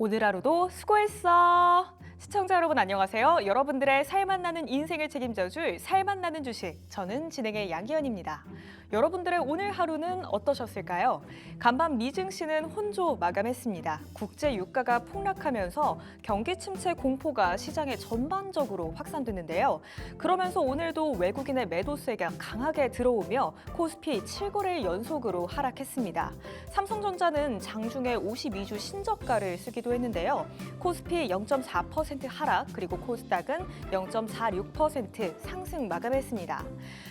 오늘 하루도 수고했어. 시청자 여러분 안녕하세요. 여러분들의 살맛 나는 인생을 책임져줄 살맛 나는 주식, 저는 진행의 양기현입니다. 여러분들의 오늘 하루는 어떠셨을까요? 간밤 미증시는 혼조 마감했습니다. 국제 유가가 폭락하면서 경기 침체 공포가 시장에 전반적으로 확산됐는데요. 그러면서 오늘도 외국인의 매도세가 강하게 들어오며 코스피 7거래일 연속으로 하락했습니다. 삼성전자는 장중에 52주 신저가를 쓰기도 했는데요. 코스피 0.4% 하락, 그리고 코스닥은 0.46% 상승 마감했습니다.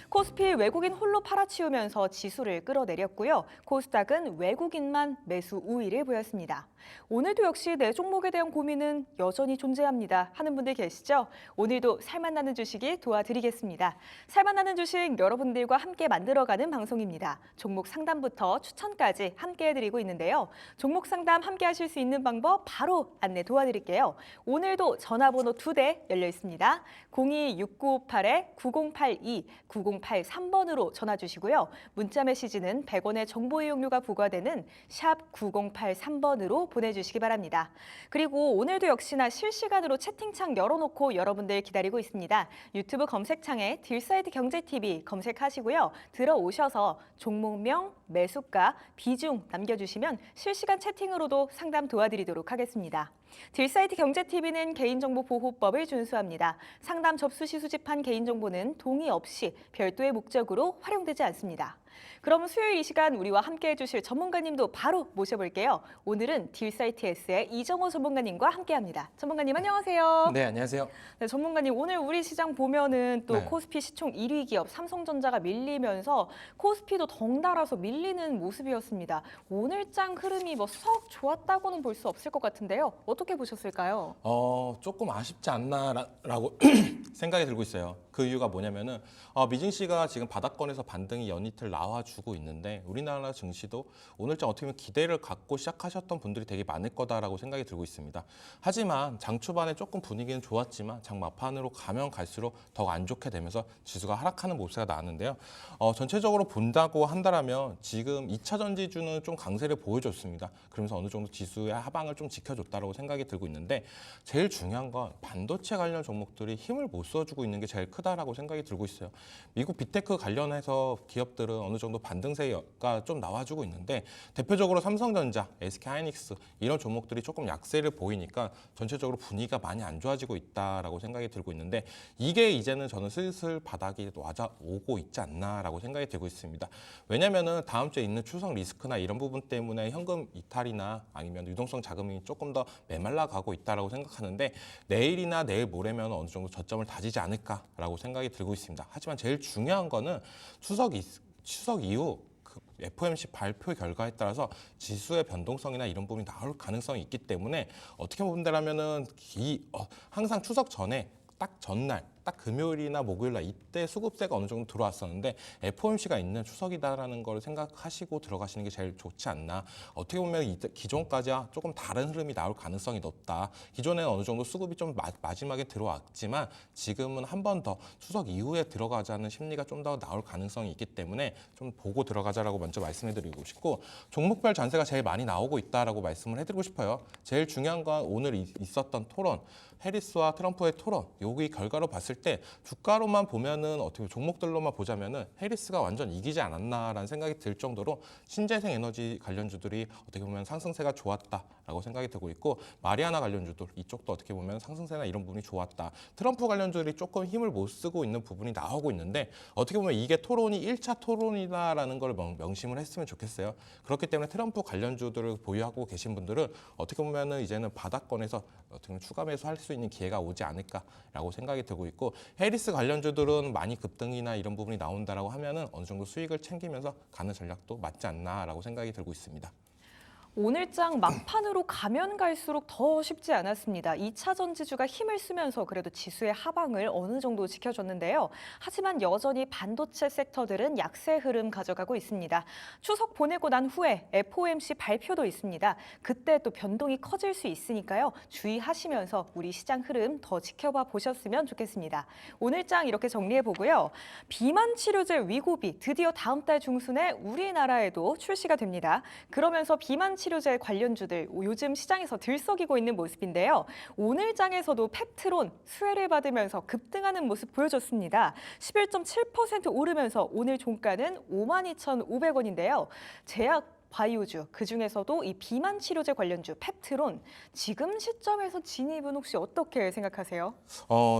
코스피 외국인 홀로 팔아치우면서 지수를 끌어내렸고요. 코스닥은 외국인만 매수 우위를 보였습니다. 오늘도 역시 내 종목에 대한 고민은 여전히 존재합니다 하는 분들 계시죠? 오늘도 살맛나는 주식이 도와드리겠습니다. 살맛나는 주식 여러분들과 함께 만들어가는 방송입니다. 종목 상담부터 추천까지 함께 해드리고 있는데요. 종목 상담 함께 하실 수 있는 방법 바로 안내 도와드릴게요. 오늘도 전화번호 2대 열려 있습니다. 026958-9082, 9083번으로 전화 주시고요. 문자 메시지는 100원의 정보 이용료가 부과되는 샵 9083번으로 보내주시기 바랍니다. 그리고 오늘도 역시나 실시간으로 채팅창 열어놓고 여러분들 기다리고 있습니다. 유튜브 검색창에 딜사이트 경제TV 검색하시고요. 들어오셔서 종목명, 매수가, 비중 남겨주시면 실시간 채팅으로도 상담 도와드리도록 하겠습니다. 딜사이트 경제TV는 개인정보보호법을 준수합니다. 상담 접수 시 수집한 개인정보는 동의 없이 별도의 목적으로 활용되지 않습니다. 그럼 수요일 이 시간 우리와 함께 해주실 전문가님도 바로 모셔볼게요. 오늘은 딜사이트S의 이정호 전문가님과 함께합니다. 전문가님 안녕하세요. 네, 안녕하세요. 네, 전문가님 오늘 우리 시장 보면은 또 네. 코스피 시총 1위 기업 삼성전자가 밀리면서 코스피도 덩달아서 밀리는 모습이었습니다. 오늘장 흐름이 썩 좋았다고는 볼 수 없을 것 같은데요. 어떻게 보셨을까요? 조금 아쉽지 않나라고 생각이 들고 있어요. 그 이유가 뭐냐면은 미증시가 지금 바닥권에서 반등이 연이틀 나와주고 있는데 우리나라 증시도 오늘장 어떻게 보면 기대를 갖고 시작하셨던 분들이 되게 많을 거다라고 생각이 들고 있습니다. 하지만 장 초반에 조금 분위기는 좋았지만 장 막판으로 가면 갈수록 더 안 좋게 되면서 지수가 하락하는 모습이 나왔는데요. 전체적으로 본다고 한다면 지금 2차 전지주는 좀 강세를 보여줬습니다. 그러면서 어느 정도 지수의 하방을 좀 지켜줬다라고 생각이 들고 있는데 제일 중요한 건 반도체 관련 종목들이 힘을 못 써주고 있는 게 제일 크다라고 생각이 들고 있어요. 미국 빅테크 관련해서 기업들은 어느 정도 반등세가 좀 나와주고 있는데 대표적으로 삼성전자, SK하이닉스 이런 종목들이 조금 약세를 보이니까 전체적으로 분위기가 많이 안 좋아지고 있다라고 생각이 들고 있는데 이게 이제는 저는 슬슬 바닥이 오고 있지 않나라고 생각이 들고 있습니다. 왜냐면은 다음 주에 있는 추석 리스크나 이런 부분 때문에 현금 이탈이나 아니면 유동성 자금이 조금 더 메말라 가고 있다라고 생각하는데 내일이나 내일 모레면 어느 정도 저점을 다지지 않을까라고 생각이 들고 있습니다. 하지만 제일 중요한 거는 추석 이후 그 FOMC 발표 결과에 따라서 지수의 변동성이나 이런 부분이 나올 가능성이 있기 때문에 어떻게 본다면은 항상 추석 전에 딱 전날, 딱 금요일이나 목요일날 이때 수급세가 어느 정도 들어왔었는데 FOMC가 있는 추석이다라는 걸 생각하시고 들어가시는 게 제일 좋지 않나. 어떻게 보면 기존까지와 조금 다른 흐름이 나올 가능성이 높다. 기존에는 어느 정도 수급이 좀 마지막에 들어왔지만 지금은 한 번 더 추석 이후에 들어가자는 심리가 좀 더 나올 가능성이 있기 때문에 좀 보고 들어가자라고 먼저 말씀해드리고 싶고 종목별 전세가 제일 많이 나오고 있다라고 말씀을 해드리고 싶어요. 제일 중요한 건 오늘 있었던 토론, 해리스와 트럼프의 토론, 여기 결과로 봤을 때 주가로만 보면은 어떻게 종목들로만 보자면은 해리스가 완전 이기지 않았나라는 생각이 들 정도로 신재생 에너지 관련주들이 어떻게 보면 상승세가 좋았다라고 생각이 들고 있고 마리아나 관련주들 이쪽도 어떻게 보면 상승세나 이런 부분이 좋았다. 트럼프 관련주들이 조금 힘을 못 쓰고 있는 부분이 나오고 있는데 어떻게 보면 이게 토론이 1차 토론이다라는 걸 명심을 했으면 좋겠어요. 그렇기 때문에 트럼프 관련주들을 보유하고 계신 분들은 어떻게 보면은 이제는 바닥권에서 어떻게 보면 추가 매수할 수 있는 기회가 오지 않을까라고 생각이 들고 있고 해리스 관련주들은 많이 급등이나 이런 부분이 나온다라고 하면은 어느 정도 수익을 챙기면서 가는 전략도 맞지 않나라고 생각이 들고 있습니다. 오늘장 막판으로 가면 갈수록 더 쉽지 않았습니다. 2차 전지주가 힘을 쓰면서 그래도 지수의 하방을 어느 정도 지켜줬는데요. 하지만 여전히 반도체 섹터들은 약세 흐름 가져가고 있습니다. 추석 보내고 난 후에 FOMC 발표도 있습니다. 그때 또 변동이 커질 수 있으니까요. 주의하시면서 우리 시장 흐름 더 지켜봐 보셨으면 좋겠습니다. 오늘장 이렇게 정리해보고요. 비만 치료제 위고비 드디어 다음 달 중순에 우리나라에도 출시가 됩니다. 그러면서 비만 치료제 관련주들 요즘 시장에서 들썩이고 있는 모습인데요. 오늘 장에서도 펩트론 수혜를 받으면서 급등하는 모습 보여줬습니다. 11.7% 오르면서 오늘 종가는 52,500원인데요. 제약 바이오주, 그중에서도 이 비만 치료제 관련주 펩트론, 지금 시점에서 진입은 혹시 어떻게 생각하세요?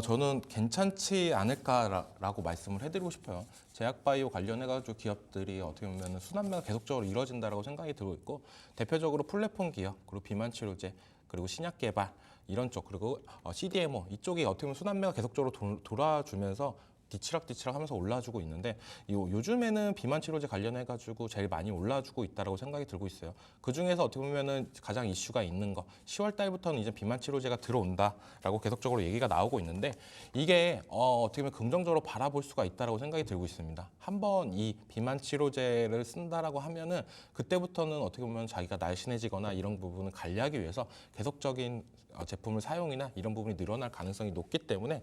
저는 괜찮지 않을까라고 말씀을 해드리고 싶어요. 제약바이오 관련해가지고 기업들이 어떻게 보면 순환매가 계속적으로 이루어진다라고 생각이 들고 있고, 대표적으로 플랫폼 기업, 그리고 비만 치료제, 그리고 신약 개발 이런 쪽, 그리고 CDMO 이쪽이 어떻게 보면 순환매가 계속적으로 돌아주면서 뒤치락뒤치락 하면서 올라주고 있는데, 요즘에는 비만 치료제 관련해가지고 제일 많이 올라주고 있다라고 생각이 들고 있어요. 그 중에서 어떻게 보면은 가장 이슈가 있는 거, 10월 달부터는 이제 비만 치료제가 들어온다라고 계속적으로 얘기가 나오고 있는데, 이게 어떻게 보면 긍정적으로 바라볼 수가 있다라고 생각이 들고 있습니다. 한번 이 비만 치료제를 쓴다라고 하면은 그때부터는 어떻게 보면 자기가 날씬해지거나 이런 부분을 관리하기 위해서 계속적인 제품을 사용이나 이런 부분이 늘어날 가능성이 높기 때문에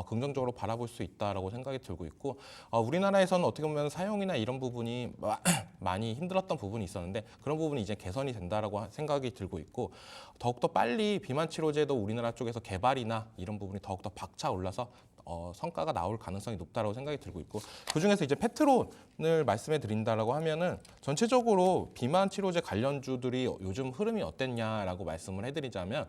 긍정적으로 바라볼 수 있다라고 생각이 들고 있고, 우리나라에서는 어떻게 보면 사용이나 이런 부분이 많이 힘들었던 부분이 있었는데, 그런 부분이 이제 개선이 된다라고 생각이 들고 있고, 더욱더 빨리 비만 치료제도 우리나라 쪽에서 개발이나 이런 부분이 더욱더 박차 올라서 성과가 나올 가능성이 높다라고 생각이 들고 있고, 그중에서 이제 펩트론을 말씀해 드린다라고 하면은 전체적으로 비만 치료제 관련주들이 요즘 흐름이 어땠냐라고 말씀을 해드리자면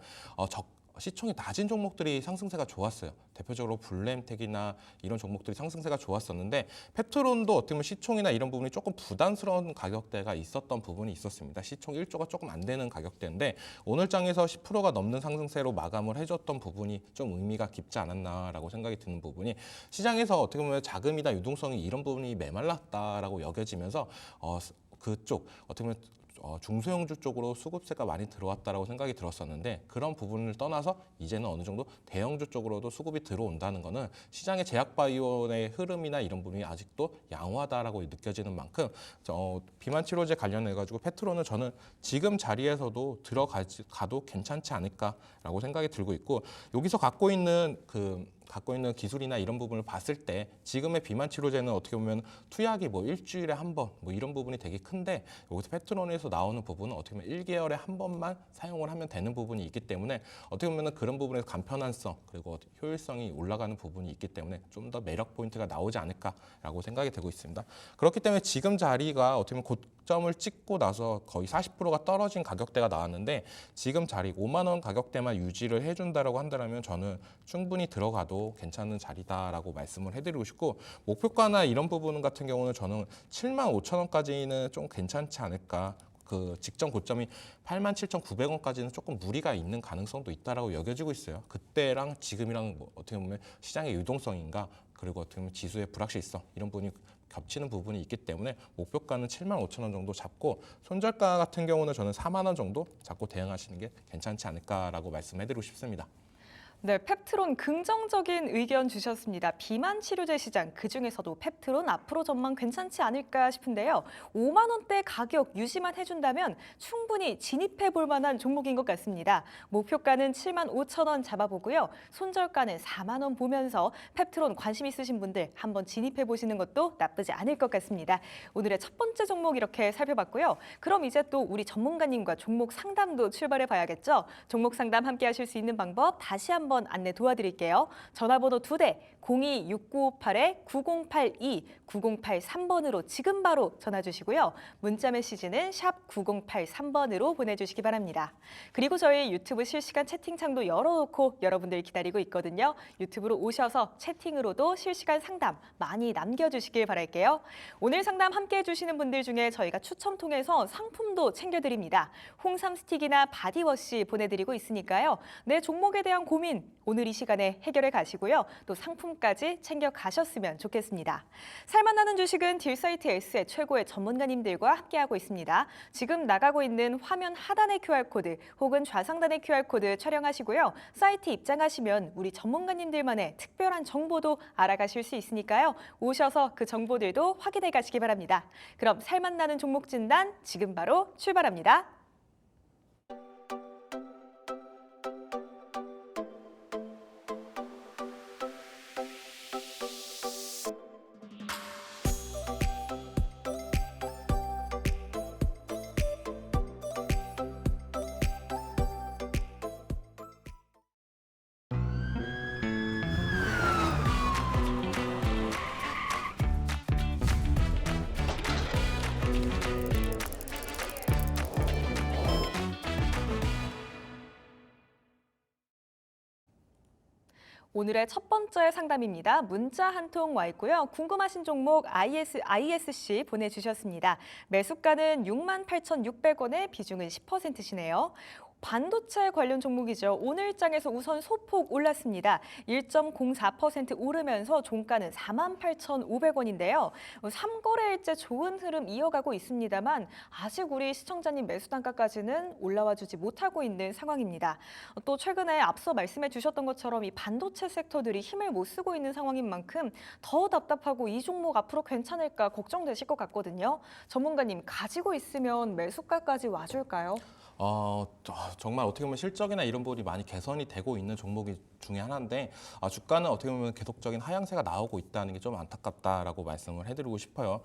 시총이 낮은 종목들이 상승세가 좋았어요. 대표적으로 블루엠텍이나 이런 종목들이 상승세가 좋았었는데, 펩트론도 어떻게 보면 시총이나 이런 부분이 조금 부담스러운 가격대가 있었던 부분이 있었습니다. 시총 1조가 조금 안 되는 가격대인데 오늘 장에서 10%가 넘는 상승세로 마감을 해줬던 부분이 좀 의미가 깊지 않았나라고 생각이 드는 부분이, 시장에서 어떻게 보면 자금이나 유동성이 이런 부분이 메말랐다라고 여겨지면서 그쪽 어떻게 보면 중소형주 쪽으로 수급세가 많이 들어왔다라고 생각이 들었었는데, 그런 부분을 떠나서 이제는 어느 정도 대형주 쪽으로도 수급이 들어온다는 것은 시장의 제약바이오의 흐름이나 이런 부분이 아직도 양호하다라고 느껴지는 만큼 비만 치료제 관련해가지고 펩트론은 저는 지금 자리에서도 들어가도 괜찮지 않을까라고 생각이 들고 있고, 여기서 갖고 있는 기술이나 이런 부분을 봤을 때 지금의 비만 치료제는 어떻게 보면 투약이 뭐 일주일에 한 번 이런 부분이 되게 큰데, 여기서 펩트론에서 나오는 부분은 어떻게 보면 1개월에 한 번만 사용을 하면 되는 부분이 있기 때문에, 어떻게 보면 그런 부분에서 간편한성 그리고 효율성이 올라가는 부분이 있기 때문에 좀 더 매력 포인트가 나오지 않을까라고 생각이 되고 있습니다. 그렇기 때문에 지금 자리가 어떻게 보면 고점을 찍고 나서 거의 40%가 떨어진 가격대가 나왔는데, 지금 자리 5만 원 가격대만 유지를 해준다라고 한다면 저는 충분히 들어가도 괜찮은 자리다라고 말씀을 해드리고 싶고, 목표가나 이런 부분 같은 경우는 저는 7만 5천 원까지는 좀 괜찮지 않을까. 그 직전 고점이 87,900원까지는 조금 무리가 있는 가능성도 있다라고 여겨지고 있어요. 그때랑 지금이랑 어떻게 보면 시장의 유동성인가, 그리고 어떻게 보면 지수의 불확실성 이런 부분이 겹치는 부분이 있기 때문에 목표가는 7만 5천 원 정도 잡고, 손절가 같은 경우는 저는 4만 원 정도 잡고 대응하시는 게 괜찮지 않을까라고 말씀해드리고 싶습니다. 네, 펩트론 긍정적인 의견 주셨습니다. 비만 치료제 시장, 그중에서도 펩트론 앞으로 전망 괜찮지 않을까 싶은데요. 5만 원대 가격 유지만 해준다면 충분히 진입해 볼 만한 종목인 것 같습니다. 목표가는 7만 5천 원 잡아보고요. 손절가는 4만 원 보면서 펩트론 관심 있으신 분들 한번 진입해 보시는 것도 나쁘지 않을 것 같습니다. 오늘의 첫 번째 종목 이렇게 살펴봤고요. 그럼 이제 또 우리 전문가님과 종목 상담도 출발해 봐야겠죠. 종목 상담 함께 하실 수 있는 방법 다시 한번 안내 도와드릴게요. 전화번호 2대 026958-9082, 9083번으로 지금 바로 전화 주시고요. 문자 메시지는 샵 9083번으로 보내주시기 바랍니다. 그리고 저희 유튜브 실시간 채팅창도 열어놓고 여러분들 기다리고 있거든요. 유튜브로 오셔서 채팅으로도 실시간 상담 많이 남겨주시길 바랄게요. 오늘 상담 함께 해주시는 분들 중에 저희가 추첨 통해서 상품도 챙겨드립니다. 홍삼 스틱이나 바디워시 보내드리고 있으니까요. 내 종목에 대한 고민 오늘 이 시간에 해결해 가시고요. 또 상품까지 챙겨 가셨으면 좋겠습니다. 살만나는 주식은 딜사이트 S의 최고의 전문가님들과 함께하고 있습니다. 지금 나가고 있는 화면 하단의 QR코드 혹은 좌상단의 QR코드 촬영하시고요. 사이트 입장하시면 우리 전문가님들만의 특별한 정보도 알아가실 수 있으니까요. 오셔서 그 정보들도 확인해 가시기 바랍니다. 그럼 살만나는 종목 진단 지금 바로 출발합니다. 오늘의 첫 번째 상담입니다. 문자 한 통 와 있고요. 궁금하신 종목 ISC 보내주셨습니다. 매수가는 68,600원에 비중은 10%시네요. 반도체 관련 종목이죠. 오늘장에서 우선 소폭 올랐습니다. 1.04% 오르면서 종가는 48,500원인데요. 3거래일째 좋은 흐름 이어가고 있습니다만 아직 우리 시청자님 매수 단가까지는 올라와 주지 못하고 있는 상황입니다. 또 최근에 앞서 말씀해 주셨던 것처럼 이 반도체 섹터들이 힘을 못 쓰고 있는 상황인 만큼 더 답답하고 이 종목 앞으로 괜찮을까 걱정되실 것 같거든요. 전문가님 가지고 있으면 매수가까지 와줄까요? 정말 어떻게 보면 실적이나 이런 부분이 많이 개선이 되고 있는 종목이 중에 하나인데 주가는 어떻게 보면 계속적인 하향세가 나오고 있다는 게 좀 안타깝다라고 말씀을 해드리고 싶어요.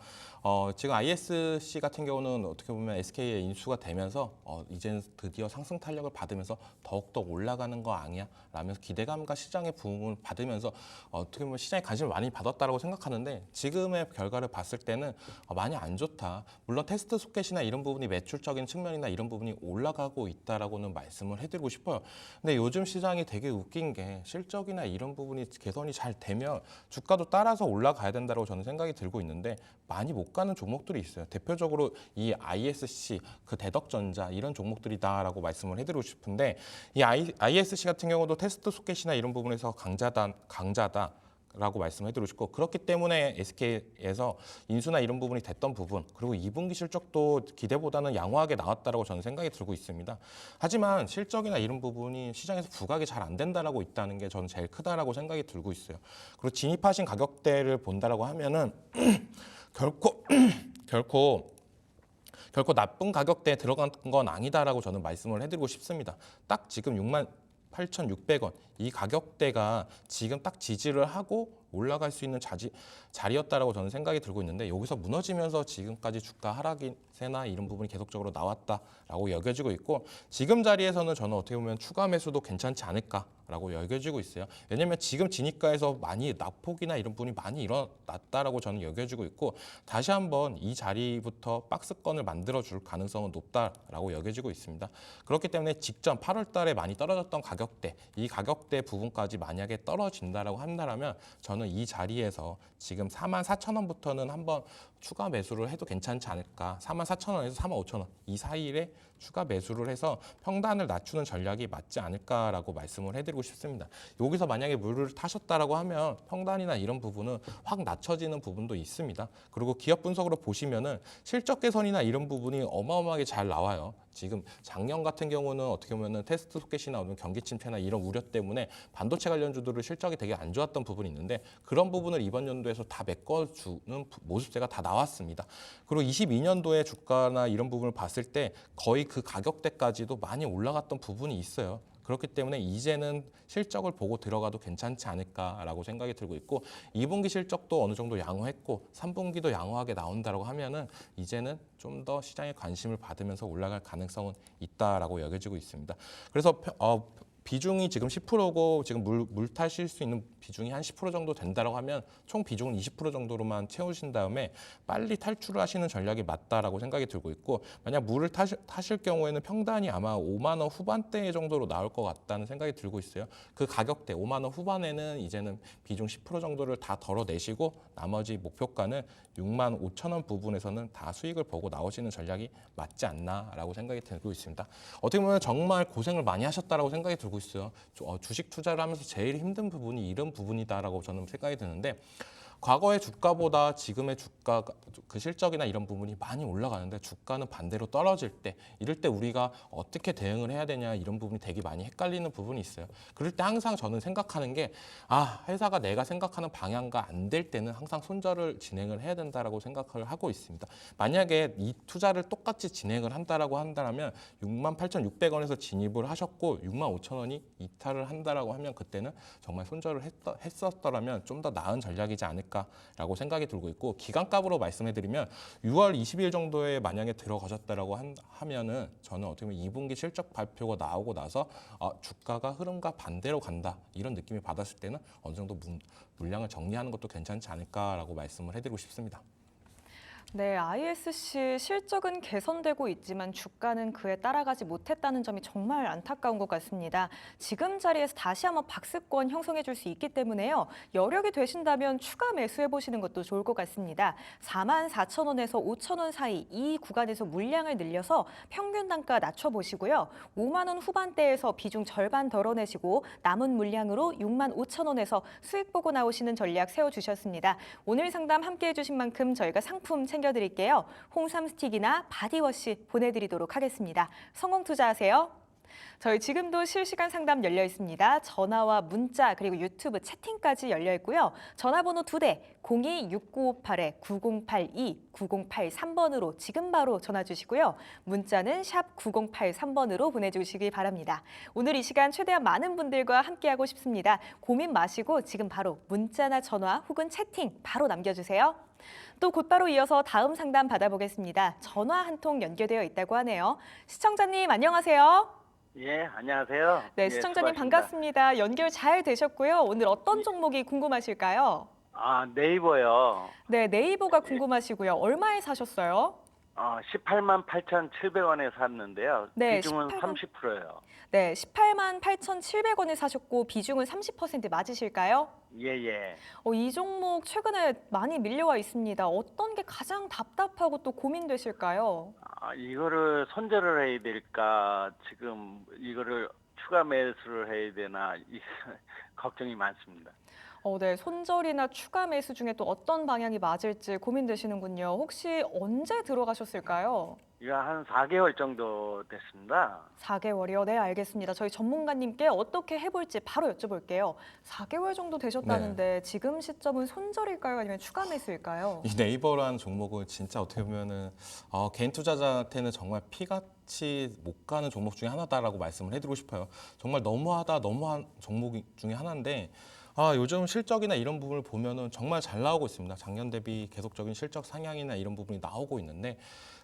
지금 ISC 같은 경우는 어떻게 보면 SK에 인수가 되면서 이제는 드디어 상승 탄력을 받으면서 더욱더 올라가는 거 아니야? 라면서 기대감과 시장의 부응을 받으면서 어떻게 보면 시장에 관심을 많이 받았다라고 생각하는데 지금의 결과를 봤을 때는 많이 안 좋다. 물론 테스트 소켓이나 이런 부분이 매출적인 측면이나 이런 부분이 올라가고 있다라고는 말씀을 해드리고 싶어요. 근데 요즘 시장이 되게 웃긴 게 실적이나 이런 부분이 개선이 잘 되면 주가도 따라서 올라가야 된다고 저는 생각이 들고 있는데 많이 못 가는 종목들이 있어요. 대표적으로 이 ISC, 그 대덕전자 이런 종목들이다라고 말씀을 해드리고 싶은데 이 ISC 같은 경우도 테스트 소켓이나 이런 부분에서 강자다. 라고 말씀해드리고 싶고 그렇기 때문에 SK에서 인수나 이런 부분이 됐던 부분 그리고 2분기 실적도 기대보다는 양호하게 나왔다라고 저는 생각이 들고 있습니다. 하지만 실적이나 이런 부분이 시장에서 부각이 잘 안 된다라고 있다는 게 저는 제일 크다라고 생각이 들고 있어요. 그리고 진입하신 가격대를 본다라고 하면은 결코 결코 나쁜 가격대에 들어간 건 아니다라고 저는 말씀을 해드리고 싶습니다. 딱 지금 68,600원 이 가격대가 지금 딱 지지를 하고 올라갈 수 있는 자리였다라고 저는 생각이 들고 있는데 여기서 무너지면서 지금까지 주가 하락세나 이런 부분이 계속적으로 나왔다라고 여겨지고 있고 지금 자리에서는 저는 어떻게 보면 추가 매수도 괜찮지 않을까라고 여겨지고 있어요. 왜냐하면 지금 진입가에서 많이 낙폭이나 이런 부분이 많이 일어났다라고 저는 여겨지고 있고 다시 한번 이 자리부터 박스권을 만들어 줄 가능성은 높다라고 여겨지고 있습니다. 그렇기 때문에 직전 8월 달에 많이 떨어졌던 가격대 이 가격대 부분까지 만약에 떨어진다라고 한다면 저는 이 자리에서 지금 44,000원부터는 한번 추가 매수를 해도 괜찮지 않을까. 44,000원에서 45,000원 이 사이에 추가 매수를 해서 평단을 낮추는 전략이 맞지 않을까라고 말씀을 해드리고 싶습니다. 여기서 만약에 물을 타셨다라고 하면 평단이나 이런 부분은 확 낮춰지는 부분도 있습니다. 그리고 기업 분석으로 보시면은 실적 개선이나 이런 부분이 어마어마하게 잘 나와요. 지금 작년 같은 경우는 어떻게 보면은 테스트 소켓이나 경기 침체나 이런 우려 때문에 반도체 관련주들의 실적이 되게 안 좋았던 부분이 있는데 그런 부분을 이번 연도에서 다 메꿔주는 모습세가 다 나왔습니다. 그리고 22년도에 주가나 이런 부분을 봤을 때 거의 그 가격대까지도 많이 올라갔던 부분이 있어요. 그렇기 때문에 이제는 실적을 보고 들어가도 괜찮지 않을까라고 생각이 들고 있고 2분기 실적도 어느 정도 양호했고 3분기도 양호하게 나온다고 하면은 이제는 좀 더 시장에 관심을 받으면서 올라갈 가능성은 있다라고 여겨지고 있습니다. 그래서 비중이 지금 10%고 지금 물 타실 수 있는 비중이 한 10% 정도 된다고 하면 총 비중은 20% 정도로만 채우신 다음에 빨리 탈출을 하시는 전략이 맞다라고 생각이 들고 있고 만약 물을 타실 경우에는 평단이 아마 5만 원 후반대 정도로 나올 것 같다는 생각이 들고 있어요. 그 가격대 5만 원 후반에는 이제는 비중 10% 정도를 다 덜어내시고 나머지 목표가는 6만 5천 원 부분에서는 다 수익을 보고 나오시는 전략이 맞지 않나라고 생각이 들고 있습니다. 어떻게 보면 정말 고생을 많이 하셨다라고 생각이 들고 있어요. 주식 투자를 하면서 제일 힘든 부분이 이런 부분이다라고 저는 생각이 드는데 과거의 주가보다 지금의 주가 그 실적이나 이런 부분이 많이 올라가는데 주가는 반대로 떨어질 때 이럴 때 우리가 어떻게 대응을 해야 되냐 이런 부분이 되게 많이 헷갈리는 부분이 있어요. 그럴 때 항상 저는 생각하는 게 회사가 내가 생각하는 방향과 안 될 때는 항상 손절을 진행을 해야 된다라고 생각을 하고 있습니다. 만약에 이 투자를 똑같이 진행을 한다라고 한다면 68,600원에서 진입을 하셨고 65,000원이 이탈을 한다라고 하면 그때는 정말 손절을 했었더라면 좀 더 나은 전략이지 않을까라고 생각이 들고 있고 기간값으로 말씀해드리면 6월 20일 정도에 만약에 들어가셨다라고 하면은 저는 어떻게 보면 2분기 실적 발표가 나오고 나서 주가가 흐름과 반대로 간다 이런 느낌이 받았을 때는 어느 정도 물량을 정리하는 것도 괜찮지 않을까라고 말씀을 해드리고 싶습니다. 네, ISC 실적은 개선되고 있지만 주가는 그에 따라가지 못했다는 점이 정말 안타까운 것 같습니다. 지금 자리에서 다시 한번 박스권 형성해 줄 수 있기 때문에요. 여력이 되신다면 추가 매수해 보시는 것도 좋을 것 같습니다. 44,000원에서 5,000원 사이 이 구간에서 물량을 늘려서 평균 단가 낮춰 보시고요. 5만 원 후반대에서 비중 절반 덜어내시고 남은 물량으로 6만 5천 원에서 수익 보고 나오시는 전략 세워주셨습니다. 오늘 상담 함께해 주신 만큼 저희가 상품 챙겨드릴게요. 홍삼 스틱이나 바디워시 보내드리도록 하겠습니다. 성공 투자하세요. 저희 지금도 실시간 상담 열려 있습니다. 전화와 문자 그리고 유튜브 채팅까지 열려 있고요. 전화번호 2대 026958-9082, 9083번으로 지금 바로 전화 주시고요. 문자는 샵 9083번으로 보내주시기 바랍니다. 오늘 이 시간 최대한 많은 분들과 함께하고 싶습니다. 고민 마시고 지금 바로 문자나 전화 혹은 채팅 바로 남겨주세요. 또 곧바로 이어서 다음 상담 받아보겠습니다. 전화 한 통 연결되어 있다고 하네요. 시청자님 안녕하세요. 예, 안녕하세요. 네, 예, 시청자님 수고하십니다. 반갑습니다. 연결 잘 되셨고요. 오늘 어떤 종목이 궁금하실까요? 아, 네이버요. 네, 네이버가 궁금하시고요. 얼마에 사셨어요? 18만 8,700원에 샀는데요. 네, 비중은 18만 30%예요. 네, 18만 8,700원에 사셨고 비중은 30% 맞으실까요? 예, 예. 이 종목 최근에 많이 밀려와 있습니다. 어떤 게 가장 답답하고 또 고민되실까요? 이거를 손절을 해야 될까? 지금 이거를 추가 매수를 해야 되나? 걱정이 많습니다. 네, 손절이나 추가 매수 중에 또 어떤 방향이 맞을지 고민되시는군요. 혹시 언제 들어가셨을까요? 이거 한 4개월 정도 됐습니다. 4개월이요? 네, 알겠습니다. 저희 전문가님께 어떻게 해볼지 바로 여쭤볼게요. 4개월 정도 되셨다는데 지금 시점은 손절일까요? 아니면 추가 매수일까요? 이 네이버라는 종목은 진짜 어떻게 보면은 개인 투자자한테는 정말 피같이 못 가는 종목 중에 하나다라고 말씀을 해드리고 싶어요. 정말 너무한 종목 중에 하나인데 요즘 실적이나 이런 부분을 보면은 정말 잘 나오고 있습니다. 작년 대비 계속적인 실적 상향이나 이런 부분이 나오고 있는데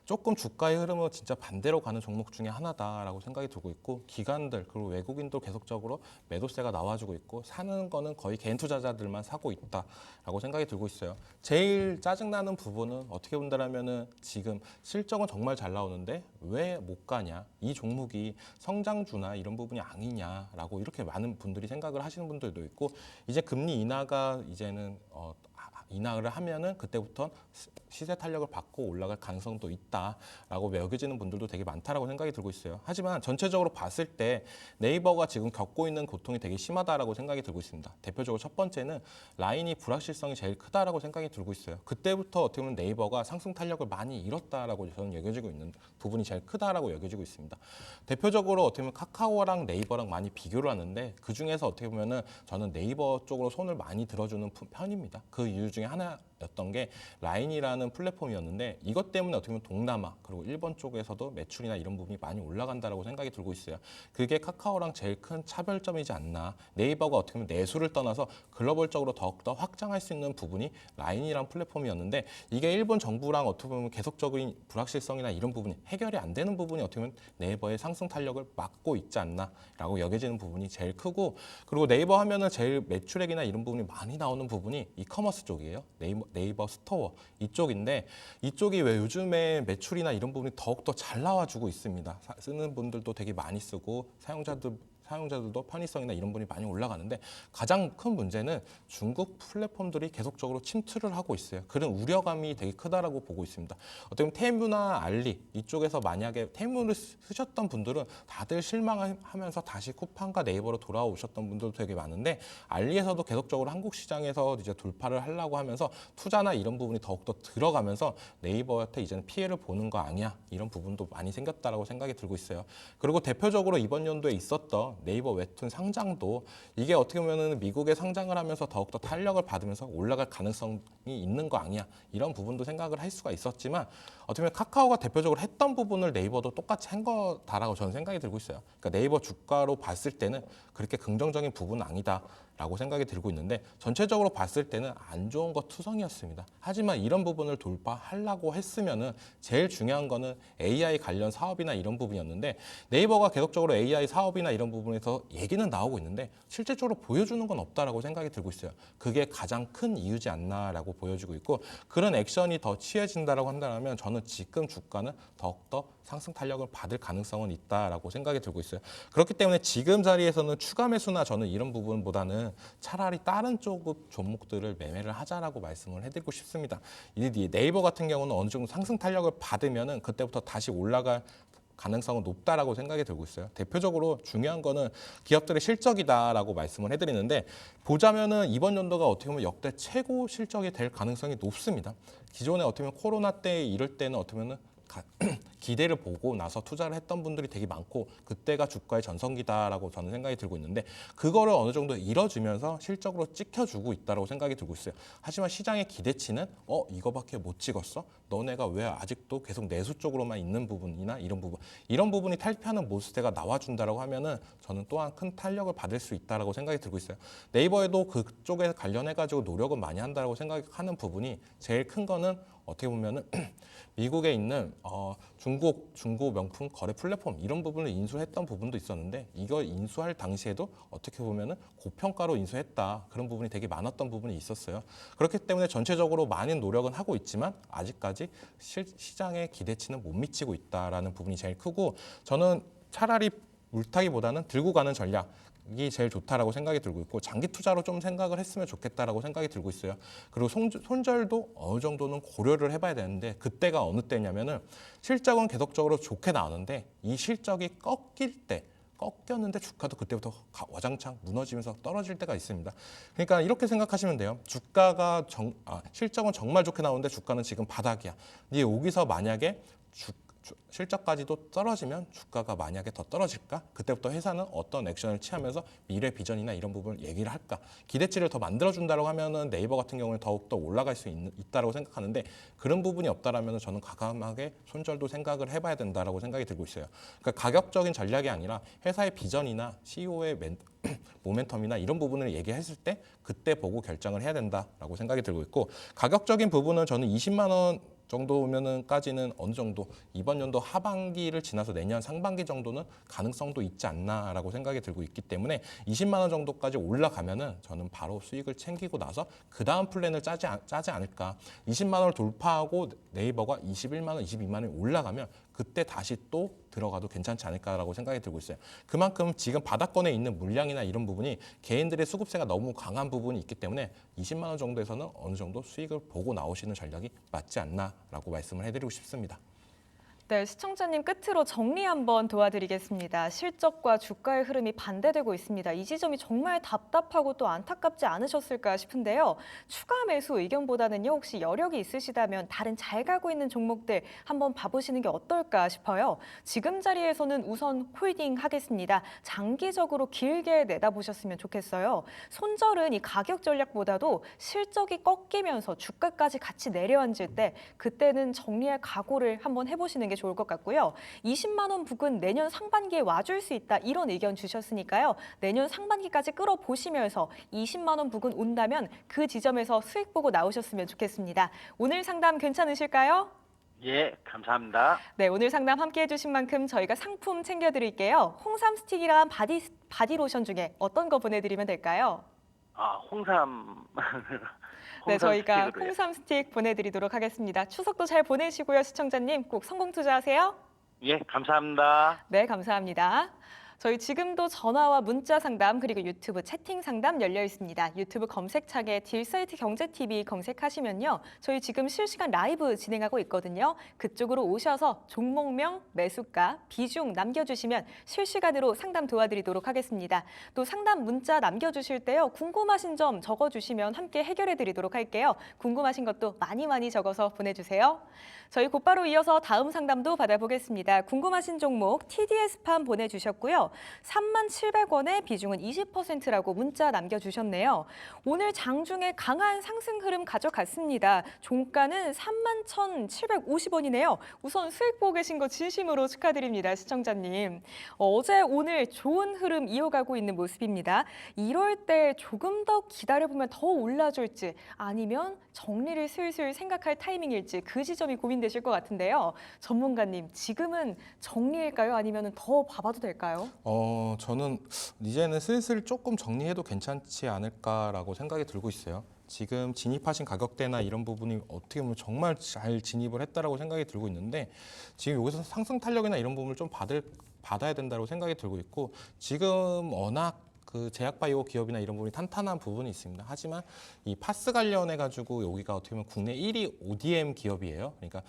조금 주가의 흐름은 진짜 반대로 가는 종목 중에 하나다라고 생각이 들고 있고 기관들 그리고 외국인도 계속적으로 매도세가 나와주고 있고 사는 거는 거의 개인 투자자들만 사고 있다라고 생각이 들고 있어요. 제일 짜증나는 부분은 어떻게 본다라면은 지금 실적은 정말 잘 나오는데 왜 못 가냐 이 종목이 성장주나 이런 부분이 아니냐라고 이렇게 많은 분들이 생각을 하시는 분들도 있고 이제 금리 인하가 이제는 인하를 하면은 그때부터 시세 탄력을 받고 올라갈 가능성도 있다라고 여겨지는 분들도 되게 많다라고 생각이 들고 있어요. 하지만 전체적으로 봤을 때 네이버가 지금 겪고 있는 고통이 되게 심하다라고 생각이 들고 있습니다. 대표적으로 첫 번째는 라인이 불확실성이 제일 크다라고 생각이 들고 있어요. 그때부터 어떻게 보면 네이버가 상승 탄력을 많이 잃었다라고 저는 여겨지고 있는 부분이 제일 크다라고 여겨지고 있습니다. 대표적으로 어떻게 보면 카카오랑 네이버랑 많이 비교를 하는데 그 중에서 어떻게 보면은 저는 네이버 쪽으로 손을 많이 들어주는 편입니다. 그 이유 중에 하나였던 게 라인이라는 플랫폼이었는데 이것 때문에 어떻게 보면 동남아 그리고 일본 쪽에서도 매출이나 이런 부분이 많이 올라간다라고 생각이 들고 있어요. 그게 카카오랑 제일 큰 차별점이지 않나. 네이버가 어떻게 보면 내수를 떠나서 글로벌적으로 더욱더 확장할 수 있는 부분이 라인이란 플랫폼이었는데 이게 일본 정부랑 어떻게 보면 계속적인 불확실성이나 이런 부분이 해결이 안 되는 부분이 어떻게 보면 네이버의 상승 탄력을 막고 있지 않나라고 여겨지는 부분이 제일 크고 그리고 네이버 하면은 제일 매출액이나 이런 부분이 많이 나오는 부분이 이커머스 쪽이에요. 네이버 스토어 이쪽인데 이쪽이 왜 요즘에 매출이나 이런 부분이 더욱더 잘 나와주고 있습니다. 쓰는 분들도 되게 많이 쓰고 사용자들도 편의성이나 이런 부분이 많이 올라가는데 가장 큰 문제는 중국 플랫폼들이 계속적으로 침투를 하고 있어요. 그런 우려감이 되게 크다라고 보고 있습니다. 어떻게 보면 테무나 알리 이쪽에서 만약에 테무를 쓰셨던 분들은 다들 실망하면서 다시 쿠팡과 네이버로 돌아오셨던 분들도 되게 많은데 알리에서도 계속적으로 한국 시장에서 이제 돌파를 하려고 하면서 투자나 이런 부분이 더욱더 들어가면서 네이버한테 이제는 피해를 보는 거 아니야 이런 부분도 많이 생겼다라고 생각이 들고 있어요. 그리고 대표적으로 이번 연도에 있었던 네이버 웹툰 상장도 이게 어떻게 보면은 미국에 상장을 하면서 더욱더 탄력을 받으면서 올라갈 가능성이 있는 거 아니야 이런 부분도 생각을 할 수가 있었지만 어떻게 보면 카카오가 대표적으로 했던 부분을 네이버도 똑같이 한 거다라고 저는 생각이 들고 있어요. 그러니까 네이버 주가로 봤을 때는 그렇게 긍정적인 부분은 아니다라고 라고 생각이 들고 있는데 전체적으로 봤을 때는 안 좋은 거 투성이었습니다. 하지만 이런 부분을 돌파하려고 했으면은 제일 중요한 거는 AI 관련 사업이나 이런 부분이었는데 네이버가 계속적으로 AI 사업이나 이런 부분에서 얘기는 나오고 있는데 실질적으로 보여주는 건 없다라고 생각이 들고 있어요. 그게 가장 큰 이유지 않나라고 보여지고 있고 그런 액션이 더 취해진다라고 한다면 저는 지금 주가는 더욱더 상승 탄력을 받을 가능성은 있다라고 생각이 들고 있어요. 그렇기 때문에 지금 자리에서는 추가 매수나 저는 이런 부분보다는 차라리 다른 쪽 종목들을 매매를 하자라고 말씀을 해드리고 싶습니다. 이 네이버 같은 경우는 어느 정도 상승 탄력을 받으면은 그때부터 다시 올라갈 가능성은 높다라고 생각이 들고 있어요. 대표적으로 중요한 거는 기업들의 실적이다라고 말씀을 해드리는데 보자면은 이번 연도가 어떻게 보면 역대 최고 실적이 될 가능성이 높습니다. 기존에 어떻게 보면 코로나 때 이럴 때는 어떻게 보면은 기대를 보고 나서 투자를 했던 분들이 되게 많고 그때가 주가의 전성기다라고 저는 생각이 들고 있는데 그거를 어느 정도 이뤄주면서 실적으로 찍혀주고 있다고 생각이 들고 있어요. 하지만 시장의 기대치는 이거밖에 못 찍었어? 너네가 왜 아직도 계속 내수 쪽으로만 있는 부분이나 이런 부분이 탈피하는 모습세가 나와준다라고 하면은 저는 또한 큰 탄력을 받을 수 있다라고 생각이 들고 있어요. 네이버에도 그쪽에 관련해가지고 노력은 많이 한다라고 생각하는 부분이 제일 큰 거는 어떻게 보면은 미국에 있는 중고 명품 거래 플랫폼 이런 부분을 인수했던 부분도 있었는데 이걸 인수할 당시에도 어떻게 보면은 고평가로 인수했다 그런 부분이 되게 많았던 부분이 있었어요. 그렇기 때문에 전체적으로 많은 노력은 하고 있지만 아직까지 시장의 기대치는 못 미치고 있다라는 부분이 제일 크고 저는 차라리 물타기보다는 들고 가는 전략이 제일 좋다라고 생각이 들고 있고 장기 투자로 좀 생각을 했으면 좋겠다라고 생각이 들고 있어요. 그리고 손절도 어느 정도는 고려를 해봐야 되는데 그때가 어느 때냐면은 실적은 계속적으로 좋게 나오는데 이 실적이 꺾였는데 주가도 그때부터 와장창 무너지면서 떨어질 때가 있습니다. 그러니까 이렇게 생각하시면 돼요. 주가가 실적은 정말 좋게 나오는데 주가는 지금 바닥이야. 근데 여기서 만약에 실적까지도 떨어지면 주가가 만약에 더 떨어질까? 그때부터 회사는 어떤 액션을 취하면서 미래 비전이나 이런 부분을 얘기를 할까? 기대치를 더 만들어준다고 하면은 네이버 같은 경우는 더욱더 올라갈 수 있다고 생각하는데 그런 부분이 없다라면 저는 과감하게 손절도 생각을 해봐야 된다라고 생각이 들고 있어요. 그러니까 가격적인 전략이 아니라 회사의 비전이나 CEO의 모멘텀이나 이런 부분을 얘기했을 때 그때 보고 결정을 해야 된다라고 생각이 들고 있고 가격적인 부분은 저는 20만 원 정도면은까지는 어느 정도 이번 연도 하반기를 지나서 내년 상반기 정도는 가능성도 있지 않나라고 생각이 들고 있기 때문에 20만 원 정도까지 올라가면은 저는 바로 수익을 챙기고 나서 그 다음 플랜을 짜지 않을까. 20만 원을 돌파하고 네이버가 21만 원, 22만 원이 올라가면 그때 다시 또 들어가도 괜찮지 않을까라고 생각이 들고 있어요. 그만큼 지금 바닥권에 있는 물량이나 이런 부분이 개인들의 수급세가 너무 강한 부분이 있기 때문에 20만 원 정도에서는 어느 정도 수익을 보고 나오시는 전략이 맞지 않나라고 말씀을 해드리고 싶습니다. 네, 시청자님 끝으로 정리 한번 도와드리겠습니다. 실적과 주가의 흐름이 반대되고 있습니다. 이 지점이 정말 답답하고 또 안타깝지 않으셨을까 싶은데요. 추가 매수 의견보다는요, 혹시 여력이 있으시다면 다른 잘 가고 있는 종목들 한번 봐보시는 게 어떨까 싶어요. 지금 자리에서는 우선 홀딩 하겠습니다. 장기적으로 길게 내다보셨으면 좋겠어요. 손절은 이 가격 전략보다도 실적이 꺾이면서 주가까지 같이 내려앉을 때 그때는 정리할 각오를 한번 해보시는 게 좋을 것 같고요. 20만 원 부근 내년 상반기에 와줄 수 있다 이런 의견 주셨으니까요. 내년 상반기까지 끌어보시면서 20만 원 부근 온다면 그 지점에서 수익 보고 나오셨으면 좋겠습니다. 오늘 상담 괜찮으실까요? 예, 감사합니다. 네, 오늘 상담 함께 해주신 만큼 저희가 상품 챙겨드릴게요. 홍삼 스틱이랑 바디 로션 중에 어떤 거 보내드리면 될까요? 홍삼. 네, 저희가 스틱으로요. 홍삼 스틱 보내드리도록 하겠습니다. 추석도 잘 보내시고요, 시청자님. 꼭 성공 투자하세요. 예, 감사합니다. 네, 감사합니다. 저희 지금도 전화와 문자 상담 그리고 유튜브 채팅 상담 열려 있습니다. 유튜브 검색창에 딜사이트 경제TV 검색하시면요. 저희 지금 실시간 라이브 진행하고 있거든요. 그쪽으로 오셔서 종목명, 매수가, 비중 남겨주시면 실시간으로 상담 도와드리도록 하겠습니다. 또 상담 문자 남겨주실 때요. 궁금하신 점 적어주시면 함께 해결해드리도록 할게요. 궁금하신 것도 많이 적어서 보내주세요. 저희 곧바로 이어서 다음 상담도 받아보겠습니다. 궁금하신 종목 TDS판 보내주셨고요. 37,700원에 비중은 20%라고 문자 남겨주셨네요. 오늘 장중에 강한 상승 흐름 가져갔습니다. 종가는 31,750원이네요. 우선 수익 보고 계신 거 진심으로 축하드립니다, 시청자님. 어제 오늘 좋은 흐름 이어가고 있는 모습입니다. 이럴 때 조금 더 기다려보면 더 올라줄지 아니면 정리를 슬슬 생각할 타이밍일지 그 지점이 고민되실 것 같은데요. 전문가님, 지금은 정리일까요? 아니면 더 봐봐도 될까요? 저는 이제는 슬슬 조금 정리해도 괜찮지 않을까라고 생각이 들고 있어요. 지금 진입하신 가격대나 이런 부분이 어떻게 보면 정말 잘 진입을 했다라고 생각이 들고 있는데 지금 여기서 상승 탄력이나 이런 부분을 좀 받아야 된다고 생각이 들고 있고 지금 워낙 그 제약바이오 기업이나 이런 부분이 탄탄한 부분이 있습니다. 하지만 이 파스 관련해 가지고 여기가 어떻게 보면 국내 1위 ODM 기업이에요. 그러니까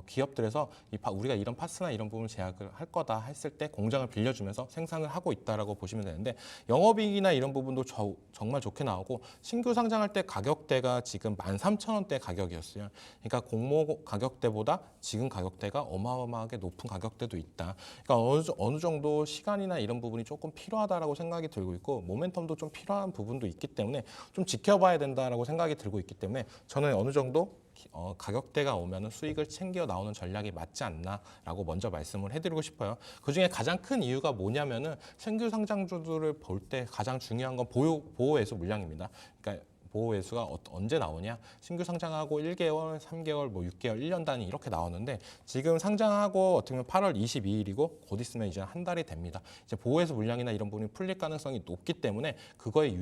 기업들에서 우리가 이런 파스나 이런 부분을 제약을 할 거다 했을 때 공장을 빌려주면서 생산을 하고 있다라고 보시면 되는데 영업이익이나 이런 부분도 정말 좋게 나오고 신규 상장할 때 가격대가 지금 13,000원대 가격이었어요. 그러니까 공모 가격대보다 지금 가격대가 어마어마하게 높은 가격대도 있다. 그러니까 어느 정도 시간이나 이런 부분이 조금 필요하다라고 생각이 들고 있고 모멘텀도 좀 필요한 부분도 있기 때문에 좀 지켜봐야 된다라고 생각이 들고 있기 때문에 저는 어느 정도 가격대가 오면은 수익을 챙겨 나오는 전략이 맞지 않나라고 먼저 말씀을 해드리고 싶어요. 그중에 가장 큰 이유가 뭐냐면은 신규 상장주들을 볼 때 가장 중요한 건 보호 매수 물량입니다. 그러니까 보호 매수가 언제 나오냐? 신규 상장하고 1개월, 3개월, 6개월, 1년 단위 이렇게 나오는데 지금 상장하고 어떻게 보면 8월 22일이고 곧 있으면 이제 한 달이 됩니다. 이제 보호 매수 물량이나 이런 부분이 풀릴 가능성이 높기 때문에 그거에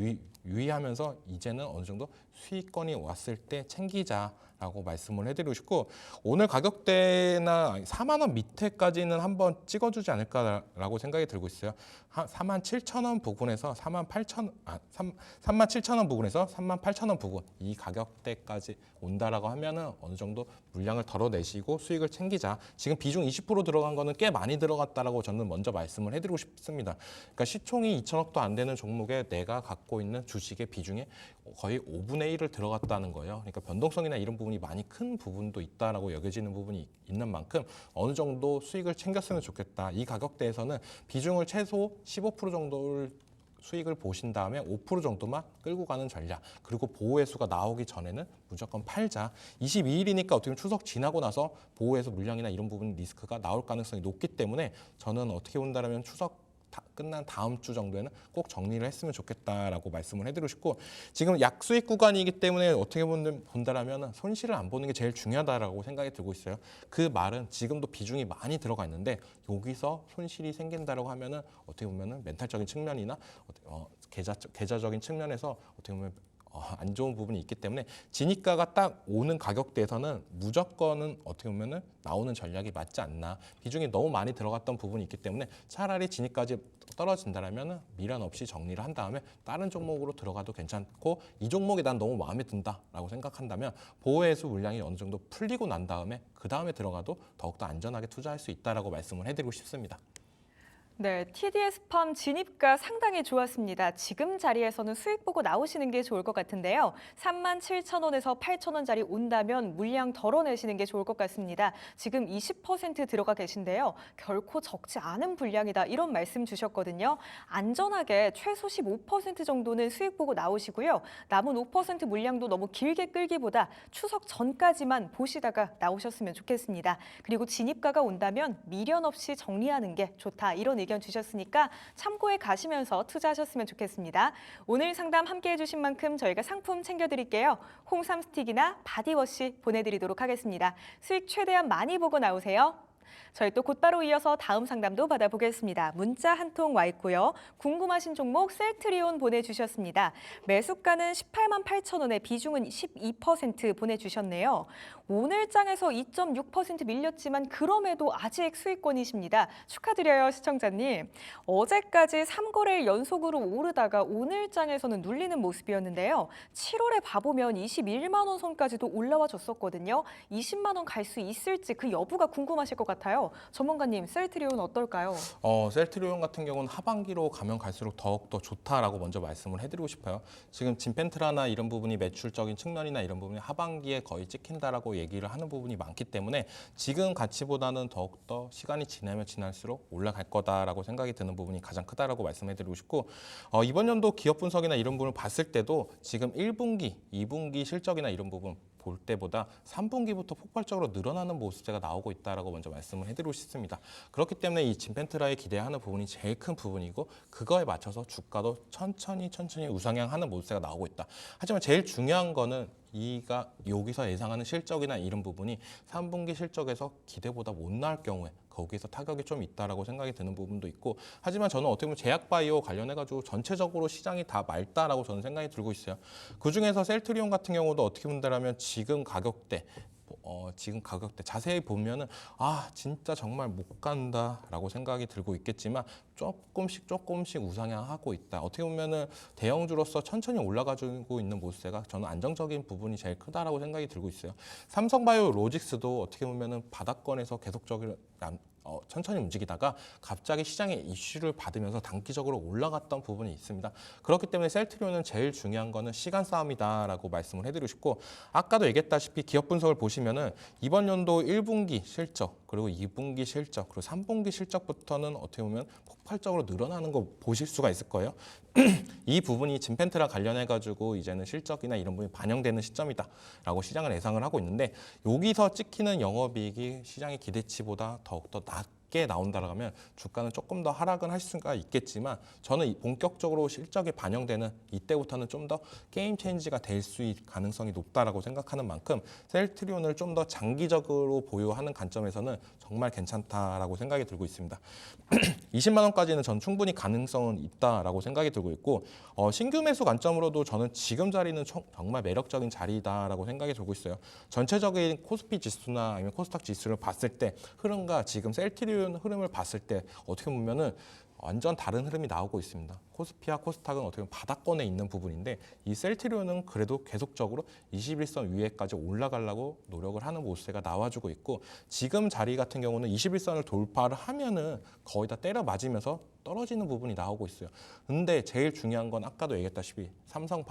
유의하면서 이제는 어느 정도 수익권이 왔을 때 챙기자라고 말씀을 해드리고 싶고 오늘 가격대나 4만 원 밑에까지는 한번 찍어주지 않을까라고 생각이 들고 있어요. 47,000원 부근에서 37,000원 부근에서 38,000원 부근 이 가격대까지 온다라고 하면은 어느 정도 물량을 덜어내시고 수익을 챙기자. 지금 비중 20% 들어간 거는 꽤 많이 들어갔다라고 저는 먼저 말씀을 해드리고 싶습니다. 그러니까 시총이 2천억도 안 되는 종목에 내가 갖고 있는 주식의 비중에 거의 5분의 1을 들어갔다는 거예요. 그러니까 변동성이나 이런 부분이 많이 큰 부분도 있다라고 여겨지는 부분이 있는 만큼 어느 정도 수익을 챙겼으면 좋겠다. 이 가격대에서는 비중을 최소 15% 정도를 수익을 보신 다음에 5% 정도만 끌고 가는 전략. 그리고 보호회수가 나오기 전에는 무조건 팔자. 22일이니까 어떻게 보면 추석 지나고 나서 보호회수 물량이나 이런 부분 리스크가 나올 가능성이 높기 때문에 저는 어떻게 본다면 추석 끝난 다음 주 정도에는 꼭 정리를 했으면 좋겠다라고 말씀을 해드리고 싶고 지금 약수익 구간이기 때문에 어떻게 본다라면 손실을 안 보는 게 제일 중요하다라고 생각이 들고 있어요. 그 말은 지금도 비중이 많이 들어가 있는데 여기서 손실이 생긴다라고 하면은 어떻게 보면은 멘탈적인 측면이나 계좌적인 측면에서 어떻게 보면 안 좋은 부분이 있기 때문에 진입가가 딱 오는 가격대에서는 무조건은 어떻게 보면은 나오는 전략이 맞지 않나. 비중이 너무 많이 들어갔던 부분이 있기 때문에 차라리 진입까지 떨어진다라면 미련 없이 정리를 한 다음에 다른 종목으로 들어가도 괜찮고 이 종목이 난 너무 마음에 든다라고 생각한다면 보호회수 물량이 어느 정도 풀리고 난 다음에 그 다음에 들어가도 더욱더 안전하게 투자할 수 있다라고 말씀을 해드리고 싶습니다. 네, TDS팜 진입가 상당히 좋았습니다. 지금 자리에서는 수익 보고 나오시는 게 좋을 것 같은데요. 37,000원에서 8,000원짜리 온다면 물량 덜어내시는 게 좋을 것 같습니다. 지금 20% 들어가 계신데요. 결코 적지 않은 분량이다 이런 말씀 주셨거든요. 안전하게 최소 15% 정도는 수익 보고 나오시고요. 남은 5% 물량도 너무 길게 끌기보다 추석 전까지만 보시다가 나오셨으면 좋겠습니다. 그리고 진입가가 온다면 미련 없이 정리하는 게 좋다 이런 의견 주셨으니까 참고해 가시면서 투자하셨으면 좋겠습니다. 오늘 상담 함께해 주신 만큼 저희가 상품 챙겨드릴게요. 홍삼 스틱이나 바디워시 보내드리도록 하겠습니다. 수익 최대한 많이 보고 나오세요. 저희 또 곧바로 이어서 다음 상담도 받아보겠습니다. 문자 한 통 와 있고요. 궁금하신 종목 셀트리온 보내주셨습니다. 매수가는 18만 8천 원에 비중은 12% 보내주셨네요. 오늘 장에서 2.6% 밀렸지만 그럼에도 아직 수익권이십니다. 축하드려요, 시청자님. 어제까지 3거래일 연속으로 오르다가 오늘 장에서는 눌리는 모습이었는데요. 7월에 봐보면 21만 원 선까지도 올라와 줬었거든요. 20만 원 갈 수 있을지 그 여부가 궁금하실 것 같아요. 같아요. 전문가님, 셀트리온 어떨까요? 셀트리온 같은 경우는 하반기로 가면 갈수록 더욱더 좋다라고 먼저 말씀을 해드리고 싶어요. 지금 진펜트라나 이런 부분이 매출적인 측면이나 이런 부분이 하반기에 거의 찍힌다라고 얘기를 하는 부분이 많기 때문에 지금 가치보다는 더욱더 시간이 지나면 지날수록 올라갈 거다라고 생각이 드는 부분이 가장 크다라고 말씀해드리고 싶고 이번 연도 기업 분석이나 이런 부분을 봤을 때도 지금 1분기, 2분기 실적이나 이런 부분 볼 때보다 3분기부터 폭발적으로 늘어나는 모습세가 나오고 있다라고 먼저 말씀을 해드리고 싶습니다. 그렇기 때문에 이 진펜트라에 기대하는 부분이 제일 큰 부분이고 그거에 맞춰서 주가도 천천히 우상향하는 모습세가 나오고 있다. 하지만 제일 중요한 거는 여기서 예상하는 실적이나 이런 부분이 3분기 실적에서 기대보다 못 나올 경우에 거기서 타격이 좀 있다라고 생각이 드는 부분도 있고 하지만 저는 어떻게 보면 제약바이오 관련해가지고 전체적으로 시장이 다 맑다라고 저는 생각이 들고 있어요. 그중에서 셀트리온 같은 경우도 어떻게 본다면 지금 가격대 자세히 보면은 진짜 정말 못 간다라고 생각이 들고 있겠지만 조금씩 우상향하고 있다. 어떻게 보면은 대형주로서 천천히 올라가지고 있는 모습세가 저는 안정적인 부분이 제일 크다라고 생각이 들고 있어요. 삼성바이오로직스도 어떻게 보면은 바닥권에서 계속적으로 천천히 움직이다가 갑자기 시장의 이슈를 받으면서 단기적으로 올라갔던 부분이 있습니다. 그렇기 때문에 셀트리온은 제일 중요한 거는 시간 싸움이다라고 말씀을 해드리고 싶고 아까도 얘기했다시피 기업 분석을 보시면은 이번 연도 1분기 실적 그리고 2분기 실적 그리고 3분기 실적부터는 어떻게 보면 폭발적으로 늘어나는 거 보실 수가 있을 거예요. 이 부분이 진펜트랑 관련해가지고 이제는 실적이나 이런 부분이 반영되는 시점이다라고 시장을 예상을 하고 있는데 여기서 찍히는 영업이익이 시장의 기대치보다 더욱더 낮게 나온다라고 하면 주가는 조금 더 하락은 할 수가 있겠지만 저는 본격적으로 실적이 반영되는 이때부터는 좀 더 게임 체인지가 될 수 있을 가능성이 높다라고 생각하는 만큼 셀트리온을 좀 더 장기적으로 보유하는 관점에서는 정말 괜찮다라고 생각이 들고 있습니다. 20만 원까지는 전 충분히 가능성은 있다라고 생각이 들고 있고 신규 매수 관점으로도 저는 지금 자리는 정말 매력적인 자리다라고 생각이 들고 있어요. 전체적인 코스피 지수나 아니면 코스닥 지수를 봤을 때 흐름과 지금 셀트리온 흐름을 봤을 때 어떻게 보면은 완전 다른 흐름이 나오고 있습니다. 코스피와 코스닥은 어떻게 보면 바닥권에 있는 부분인데 이 셀트리온은 그래도 계속적으로 21선 위에까지 올라가려고 노력을 하는 모습세가 나와주고 있고 지금 자리 같은 경우는 21선을 돌파를 하면은 거의 다 때려 맞으면서 떨어지는 부분이 나오고 있어요. 근데 제일 중요한 건 아까도 얘기했다시피 삼성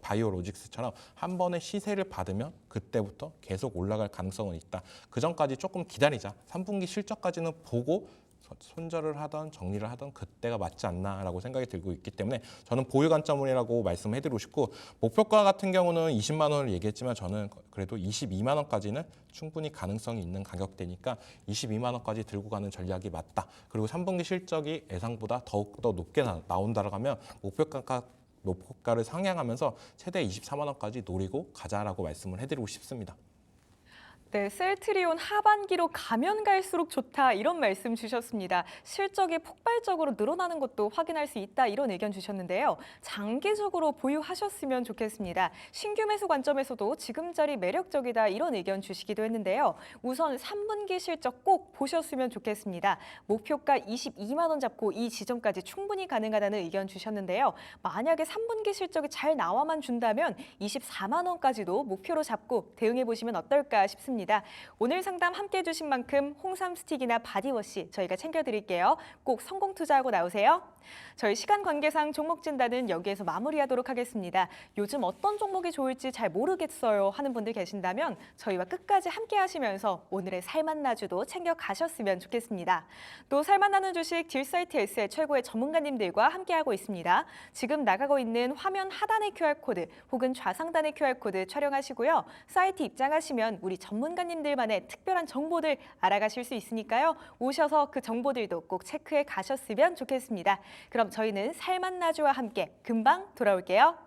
바이오로직스처럼 한 번의 시세를 받으면 그때부터 계속 올라갈 가능성은 있다. 그 전까지 조금 기다리자. 3분기 실적까지는 보고 손절을 하던 정리를 하던 그때가 맞지 않나라고 생각이 들고 있기 때문에 저는 보유 관점이라고 말씀해드리고 싶고 목표가 같은 경우는 20만 원을 얘기했지만 저는 그래도 22만 원까지는 충분히 가능성이 있는 가격대니까 22만 원까지 들고 가는 전략이 맞다. 그리고 3분기 실적이 예상보다 더욱더 높게 나온다고 하면 목표가를 상향하면서 최대 24만 원까지 노리고 가자라고 말씀을 해드리고 싶습니다. 네, 셀트리온 하반기로 가면 갈수록 좋다 이런 말씀 주셨습니다. 실적이 폭발적으로 늘어나는 것도 확인할 수 있다 이런 의견 주셨는데요. 장기적으로 보유하셨으면 좋겠습니다. 신규 매수 관점에서도 지금 자리 매력적이다 이런 의견 주시기도 했는데요. 우선 3분기 실적 꼭 보셨으면 좋겠습니다. 목표가 22만 원 잡고 이 지점까지 충분히 가능하다는 의견 주셨는데요. 만약에 3분기 실적이 잘 나와만 준다면 24만 원까지도 목표로 잡고 대응해 보시면 어떨까 싶습니다. 오늘 상담 함께 해주신 만큼 홍삼 스틱이나 바디워시 저희가 챙겨드릴게요. 꼭 성공 투자하고 나오세요. 저희 시간 관계상 종목 진단은 여기에서 마무리하도록 하겠습니다. 요즘 어떤 종목이 좋을지 잘 모르겠어요 하는 분들 계신다면 저희와 끝까지 함께 하시면서 오늘의 살맛나주도 챙겨가셨으면 좋겠습니다. 또 살맛나는 주식 딜사이트S의 최고의 전문가님들과 함께하고 있습니다. 지금 나가고 있는 화면 하단의 QR코드 혹은 좌상단의 QR코드 촬영하시고요. 사이트 입장하시면 우리 전문가님들만의 특별한 정보들 알아가실 수 있으니까요. 오셔서 그 정보들도 꼭 체크해 가셨으면 좋겠습니다. 그럼 저희는 살맛나주와 함께 금방 돌아올게요.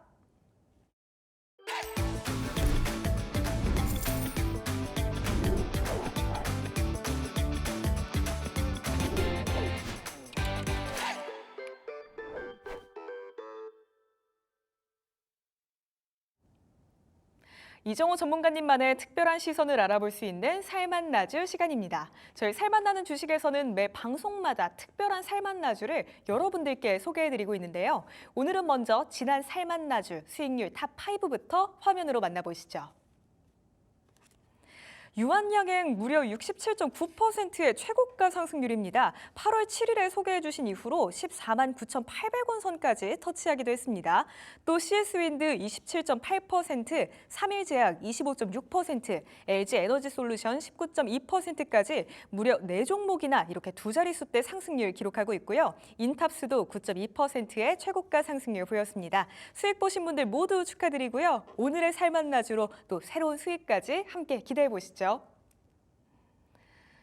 이정호 전문가님만의 특별한 시선을 알아볼 수 있는 살맛나주 시간입니다. 저희 살맛나는 주식에서는 매 방송마다 특별한 살맛나주를 여러분들께 소개해드리고 있는데요. 오늘은 먼저 지난 살맛나주 수익률 탑5부터 화면으로 만나보시죠. 유한양행 무려 67.9%의 최고가 상승률입니다. 8월 7일에 소개해 주신 이후로 14만 9,800원 선까지 터치하기도 했습니다. 또 CS윈드 27.8%, 삼일제약 25.6%, LG에너지솔루션 19.2%까지 무려 4종목이나 이렇게 두 자릿수대 상승률 기록하고 있고요. 인탑스도 9.2%의 최고가 상승률 보였습니다. 수익 보신 분들 모두 축하드리고요. 오늘의 살만나주로 또 새로운 수익까지 함께 기대해 보시죠.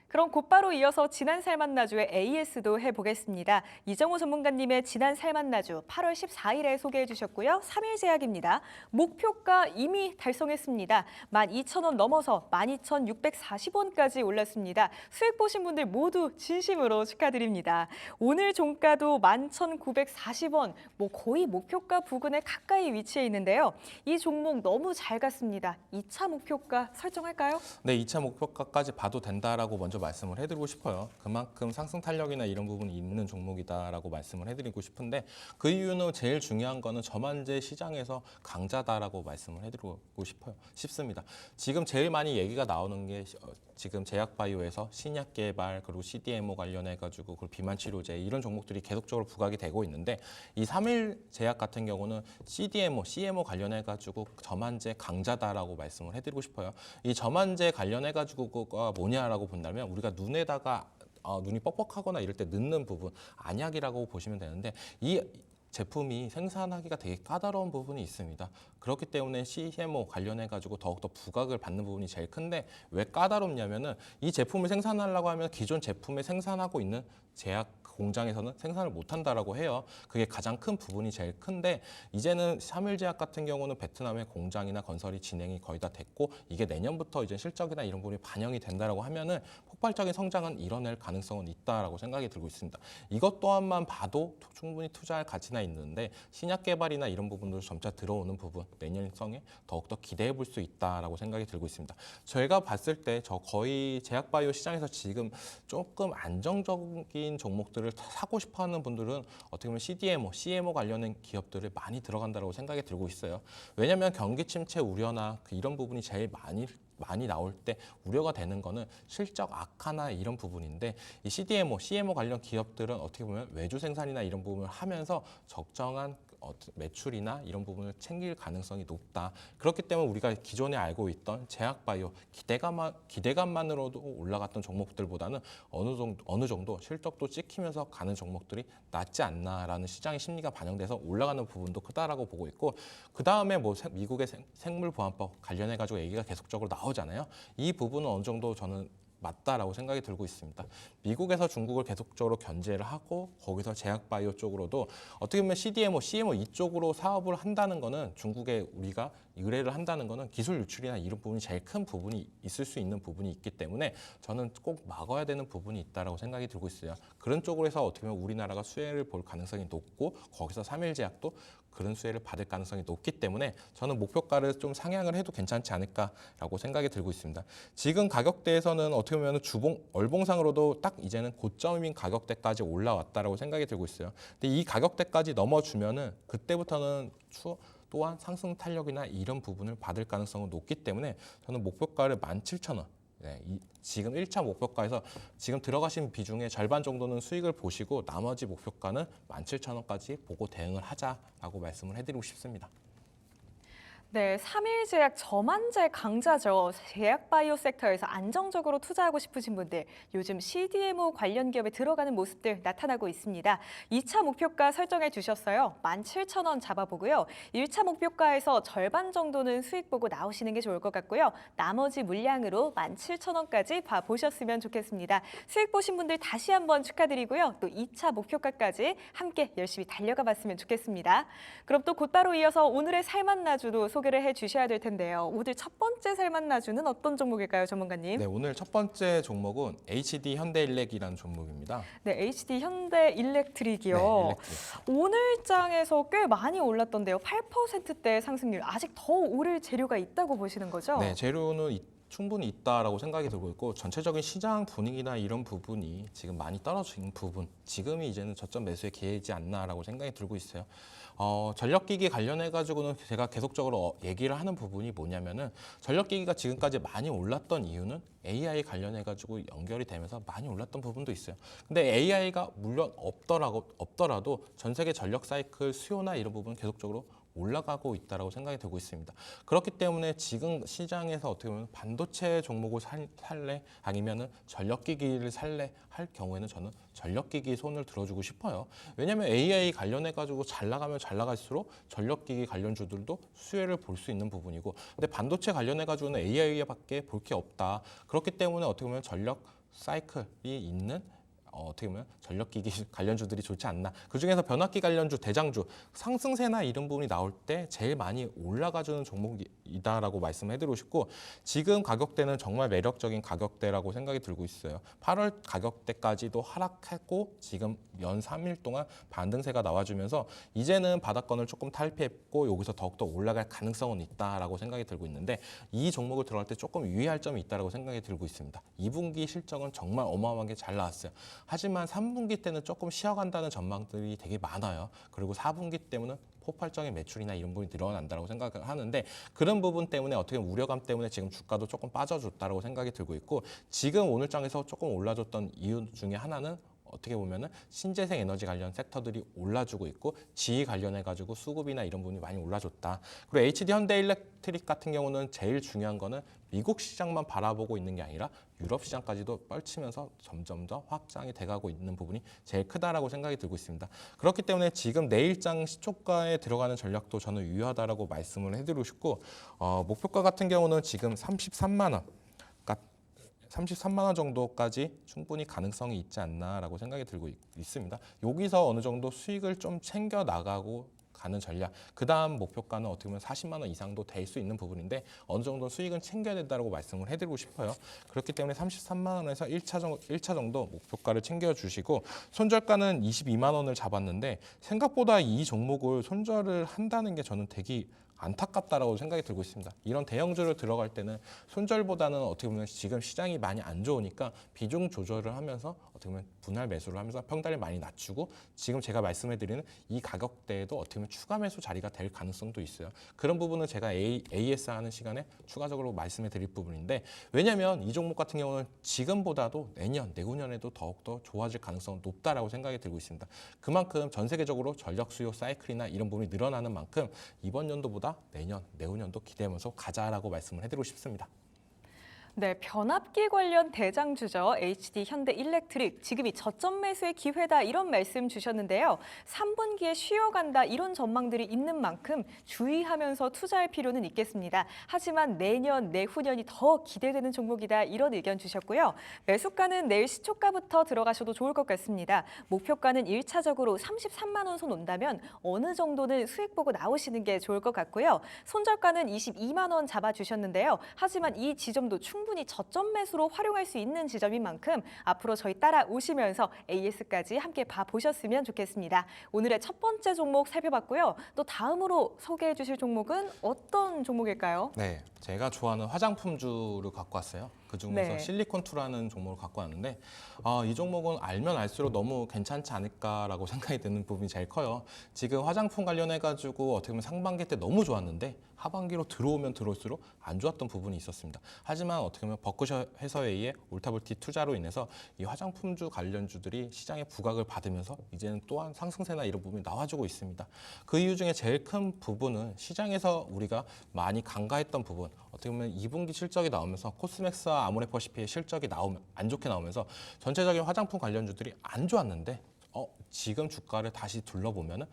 그럼 곧바로 이어서 지난 살만나주의 AS도 해보겠습니다. 이정호 전문가님의 지난 살만나주 8월 14일에 소개해 주셨고요. 3일제약입니다. 목표가 이미 달성했습니다. 12,000원 넘어서 12,640원까지 올랐습니다. 수익 보신 분들 모두 진심으로 축하드립니다. 오늘 종가도 11,940원, 거의 목표가 부근에 가까이 위치해 있는데요. 이 종목 너무 잘 갔습니다. 2차 목표가 설정할까요? 네, 2차 목표가까지 봐도 된다라고 먼저 말씀을 해드리고 싶어요. 그만큼 상승 탄력이나 이런 부분이 있는 종목이다라고 말씀을 해드리고 싶은데 그 이유는 제일 중요한 거는 저만제 시장에서 강자다라고 말씀을 해드리고 싶습니다. 지금 제일 많이 얘기가 나오는 게 지금 제약바이오에서 신약 개발 그리고 CDMO 관련해가지고 그리고 비만 치료제 이런 종목들이 계속적으로 부각이 되고 있는데 이 3일제약 같은 경우는 CDMO, CMO 관련해가지고 저만제 강자다라고 말씀을 해드리고 싶어요. 이 저만제 관련해가지고가 뭐냐라고 본다면 우리가 눈에다가 눈이 뻑뻑하거나 이럴 때 넣는 부분 안약이라고 보시면 되는데 이 제품이 생산하기가 되게 까다로운 부분이 있습니다. 그렇기 때문에 CMO 관련해가지고 더욱더 부각을 받는 부분이 제일 큰데 왜 까다롭냐면은 이 제품을 생산하려고 하면 기존 제품에 생산하고 있는 제약 공장에서는 생산을 못한다라고 해요. 그게 가장 큰 부분이 제일 큰데 이제는 삼일제약 같은 경우는 베트남의 공장이나 건설이 진행이 거의 다 됐고 이게 내년부터 이제 실적이나 이런 부분이 반영이 된다라고 하면은 폭발적인 성장은 이뤄낼 가능성은 있다라고 생각이 들고 있습니다. 이것 또한만 봐도 충분히 투자할 가치나 있는데 신약 개발이나 이런 부분들 점차 들어오는 부분 내년성에 더욱더 기대해 볼 수 있다라고 생각이 들고 있습니다. 저희가 봤을 때 저 거의 제약바이오 시장에서 지금 조금 안정적인 종목들을 사고 싶어하는 분들은 어떻게 보면 CDMO, CMO 관련된 기업들을 많이 들어간다고 생각이 들고 있어요. 왜냐하면 경기 침체 우려나 이런 부분이 제일 많이 나올 때 우려가 되는 거는 실적 악화나 이런 부분인데 이 CDMO, CMO 관련 기업들은 어떻게 보면 외주 생산이나 이런 부분을 하면서 적정한 매출이나 이런 부분을 챙길 가능성이 높다. 그렇기 때문에 우리가 기존에 알고 있던 제약바이오 기대감만으로도 올라갔던 종목들보다는 어느 정도 실적도 찍히면서 가는 종목들이 낫지 않나라는 시장의 심리가 반영돼서 올라가는 부분도 크다라고 보고 있고 그 다음에 미국의 생물보안법 관련해가지고 얘기가 계속적으로 나오잖아요. 이 부분은 어느 정도 저는 맞다라고 생각이 들고 있습니다. 미국에서 중국을 계속적으로 견제를 하고 거기서 제약바이오 쪽으로도 어떻게 보면 CDMO, CMO 이쪽으로 사업을 한다는 거는 중국에 우리가 의뢰를 한다는 거는 기술 유출이나 이런 부분이 제일 큰 부분이 있을 수 있는 부분이 있기 때문에 저는 꼭 막아야 되는 부분이 있다라고 생각이 들고 있어요. 그런 쪽으로 해서 어떻게 보면 우리나라가 수혜를 볼 가능성이 높고 거기서 삼일제약도 그런 수혜를 받을 가능성이 높기 때문에 저는 목표가를 좀 상향을 해도 괜찮지 않을까라고 생각이 들고 있습니다. 지금 가격대에서는 어떻게 보면 얼봉상으로도 딱 이제는 고점인 가격대까지 올라왔다라고 생각이 들고 있어요. 근데 이 가격대까지 넘어주면은 그때부터는 또한 상승 탄력이나 이런 부분을 받을 가능성은 높기 때문에 저는 목표가를 17,000원. 네, 지금 1차 목표가에서 지금 들어가신 비중의 절반 정도는 수익을 보시고 나머지 목표가는 17,000원까지 보고 대응을 하자라고 말씀을 해드리고 싶습니다. 네, 삼일제약 저만제 강자죠. 제약바이오 섹터에서 안정적으로 투자하고 싶으신 분들, 요즘 CDMO 관련 기업에 들어가는 모습들 나타나고 있습니다. 2차 목표가 설정해 주셨어요. 17,000원 잡아보고요. 1차 목표가에서 절반 정도는 수익 보고 나오시는 게 좋을 것 같고요. 나머지 물량으로 17,000원까지 봐보셨으면 좋겠습니다. 수익 보신 분들 다시 한번 축하드리고요. 또 2차 목표가까지 함께 열심히 달려가 봤으면 좋겠습니다. 그럼 또 곧바로 이어서 오늘의 살만나주도 소개를 해주셔야 될 텐데요. 오늘 첫 번째 살만나주는 어떤 종목일까요, 전문가님? 네, 오늘 첫 번째 종목은 HD 현대일렉이라는 종목입니다. 네, HD 현대일렉트릭이요. 네, 일렉트릭. 오늘 장에서 꽤 많이 올랐던데요. 8%대 상승률. 아직 더 오를 재료가 있다고 보시는 거죠? 네, 재료는 충분히 있다라고 생각이 들고 있고 전체적인 시장 분위기나 이런 부분이 지금 많이 떨어진 부분 지금이 이제는 저점 매수의 기회이지 않나라고 생각이 들고 있어요. 전력기기 관련해 가지고는 제가 계속적으로 얘기를 하는 부분이 뭐냐면은 전력기기가 지금까지 많이 올랐던 이유는 AI 관련해 가지고 연결이 되면서 많이 올랐던 부분도 있어요. 근데 AI가 물론 없더라도 전 세계 전력 사이클 수요나 이런 부분은 계속적으로 올라가고 있다라고 생각이 들고 있습니다. 그렇기 때문에 지금 시장에서 어떻게 보면 반도체 종목을 살래 아니면은 전력기기를 살래 할 경우에는 저는 전력기기 손을 들어주고 싶어요. 왜냐하면 AI 관련해 가지고 잘 나가면 잘 나갈수록 전력기기 관련주들도 수혜를 볼 수 있는 부분이고, 근데 반도체 관련해 가지고는 AI밖에 볼 게 없다. 그렇기 때문에 어떻게 보면 전력 사이클이 있는 어떻게 보면 전력기기 관련주들이 좋지 않나. 그중에서 변압기 관련주, 대장주, 상승세나 이런 부분이 나올 때 제일 많이 올라가주는 종목이다라고 말씀해드리고 싶고, 지금 가격대는 정말 매력적인 가격대라고 생각이 들고 있어요. 8월 가격대까지도 하락했고 지금 연 3일 동안 반등세가 나와주면서 이제는 바닥권을 조금 탈피했고 여기서 더욱더 올라갈 가능성은 있다라고 생각이 들고 있는데, 이 종목을 들어갈 때 조금 유의할 점이 있다라고 생각이 들고 있습니다. 2분기 실적은 정말 어마어마하게 잘 나왔어요. 하지만 3분기 때는 조금 쉬어간다는 전망들이 되게 많아요. 그리고 4분기 때문에 폭발적인 매출이나 이런 부분이 늘어난다고 생각을 하는데, 그런 부분 때문에 어떻게 보면 우려감 때문에 지금 주가도 조금 빠져줬다고 생각이 들고 있고, 지금 오늘 장에서 조금 올라줬던 이유 중에 하나는 어떻게 보면은 신재생 에너지 관련 섹터들이 올라주고 있고, 지위 관련해 가지고 수급이나 이런 부분이 많이 올라줬다. 그리고 HD 현대일렉트릭 같은 경우는 제일 중요한 거는 미국 시장만 바라보고 있는 게 아니라 유럽 시장까지도 펼치면서 점점 더 확장이 돼가고 있는 부분이 제일 크다라고 생각이 들고 있습니다. 그렇기 때문에 지금 내일장 시초가에 들어가는 전략도 저는 유효하다라고 말씀을 해드리고 싶고, 목표가 같은 경우는 지금 33만 원. 33만 원 정도까지 충분히 가능성이 있지 않나라고 생각이 들고 있습니다. 여기서 어느 정도 수익을 좀 챙겨 나가고 가는 전략. 그 다음 목표가는 어떻게 보면 40만 원 이상도 될 수 있는 부분인데 어느 정도 수익은 챙겨야 된다고 말씀을 해드리고 싶어요. 그렇기 때문에 33만 원에서 1차 정도 목표가를 챙겨주시고, 손절가는 22만 원을 잡았는데 생각보다 이 종목을 손절을 한다는 게 저는 되게 안타깝다라고 생각이 들고 있습니다. 이런 대형주를 들어갈 때는 손절보다는 어떻게 보면 지금 시장이 많이 안 좋으니까 비중 조절을 하면서 어떻게 보면 분할 매수를 하면서 평단을 많이 낮추고, 지금 제가 말씀해드리는 이 가격대에도 어떻게 보면 추가 매수 자리가 될 가능성도 있어요. 그런 부분은 제가 AS 하는 시간에 추가적으로 말씀해드릴 부분인데, 왜냐하면 이 종목 같은 경우는 지금보다도 내년, 내후년에도 더욱더 좋아질 가능성은 높다라고 생각이 들고 있습니다. 그만큼 전 세계적으로 전력 수요 사이클이나 이런 부분이 늘어나는 만큼 이번 연도보다 내년, 내후년도 기대하면서 가자라고 말씀을 해드리고 싶습니다. 네, 변압기 관련 대장주죠. HD 현대일렉트릭, 지금이 저점 매수의 기회다 이런 말씀 주셨는데요. 3분기에 쉬어간다 이런 전망들이 있는 만큼 주의하면서 투자할 필요는 있겠습니다. 하지만 내년, 내후년이 더 기대되는 종목이다 이런 의견 주셨고요. 매수가는 내일 시초가부터 들어가셔도 좋을 것 같습니다. 목표가는 1차적으로 33만 원 선 온다면 어느 정도는 수익 보고 나오시는 게 좋을 것 같고요. 손절가는 22만 원 잡아주셨는데요. 하지만 이 지점도 충분히 저점 매수로 활용할 수 있는 지점인 만큼 앞으로 저희 따라오시면서 AS까지 함께 봐보셨으면 좋겠습니다. 오늘의 첫 번째 종목 살펴봤고요. 또 다음으로 소개해 주실 종목은 어떤 종목일까요? 네, 제가 좋아하는 화장품주를 갖고 왔어요. 그중에서 네. 실리콘2라는 종목을 갖고 왔는데, 이 종목은 알면 알수록 너무 괜찮지 않을까라고 생각이 드는 부분이 제일 커요. 지금 화장품 관련해가지고 어떻게 보면 상반기 때 너무 좋았는데 하반기로 들어오면 들어올수록 안 좋았던 부분이 있었습니다. 하지만 어떻게 보면 버크셔 해서웨이의 울타블티 투자로 인해서 이 화장품주 관련주들이 시장의 부각을 받으면서 이제는 또한 상승세나 이런 부분이 나와주고 있습니다. 그 이유 중에 제일 큰 부분은 시장에서 우리가 많이 간과했던 부분, 어떻게 보면 2분기 실적이 나오면서 코스맥스와 아모레퍼시피의 실적이 안 좋게 나오면서 전체적인 화장품 관련주들이 안 좋았는데 지금 주가를 다시 둘러보면은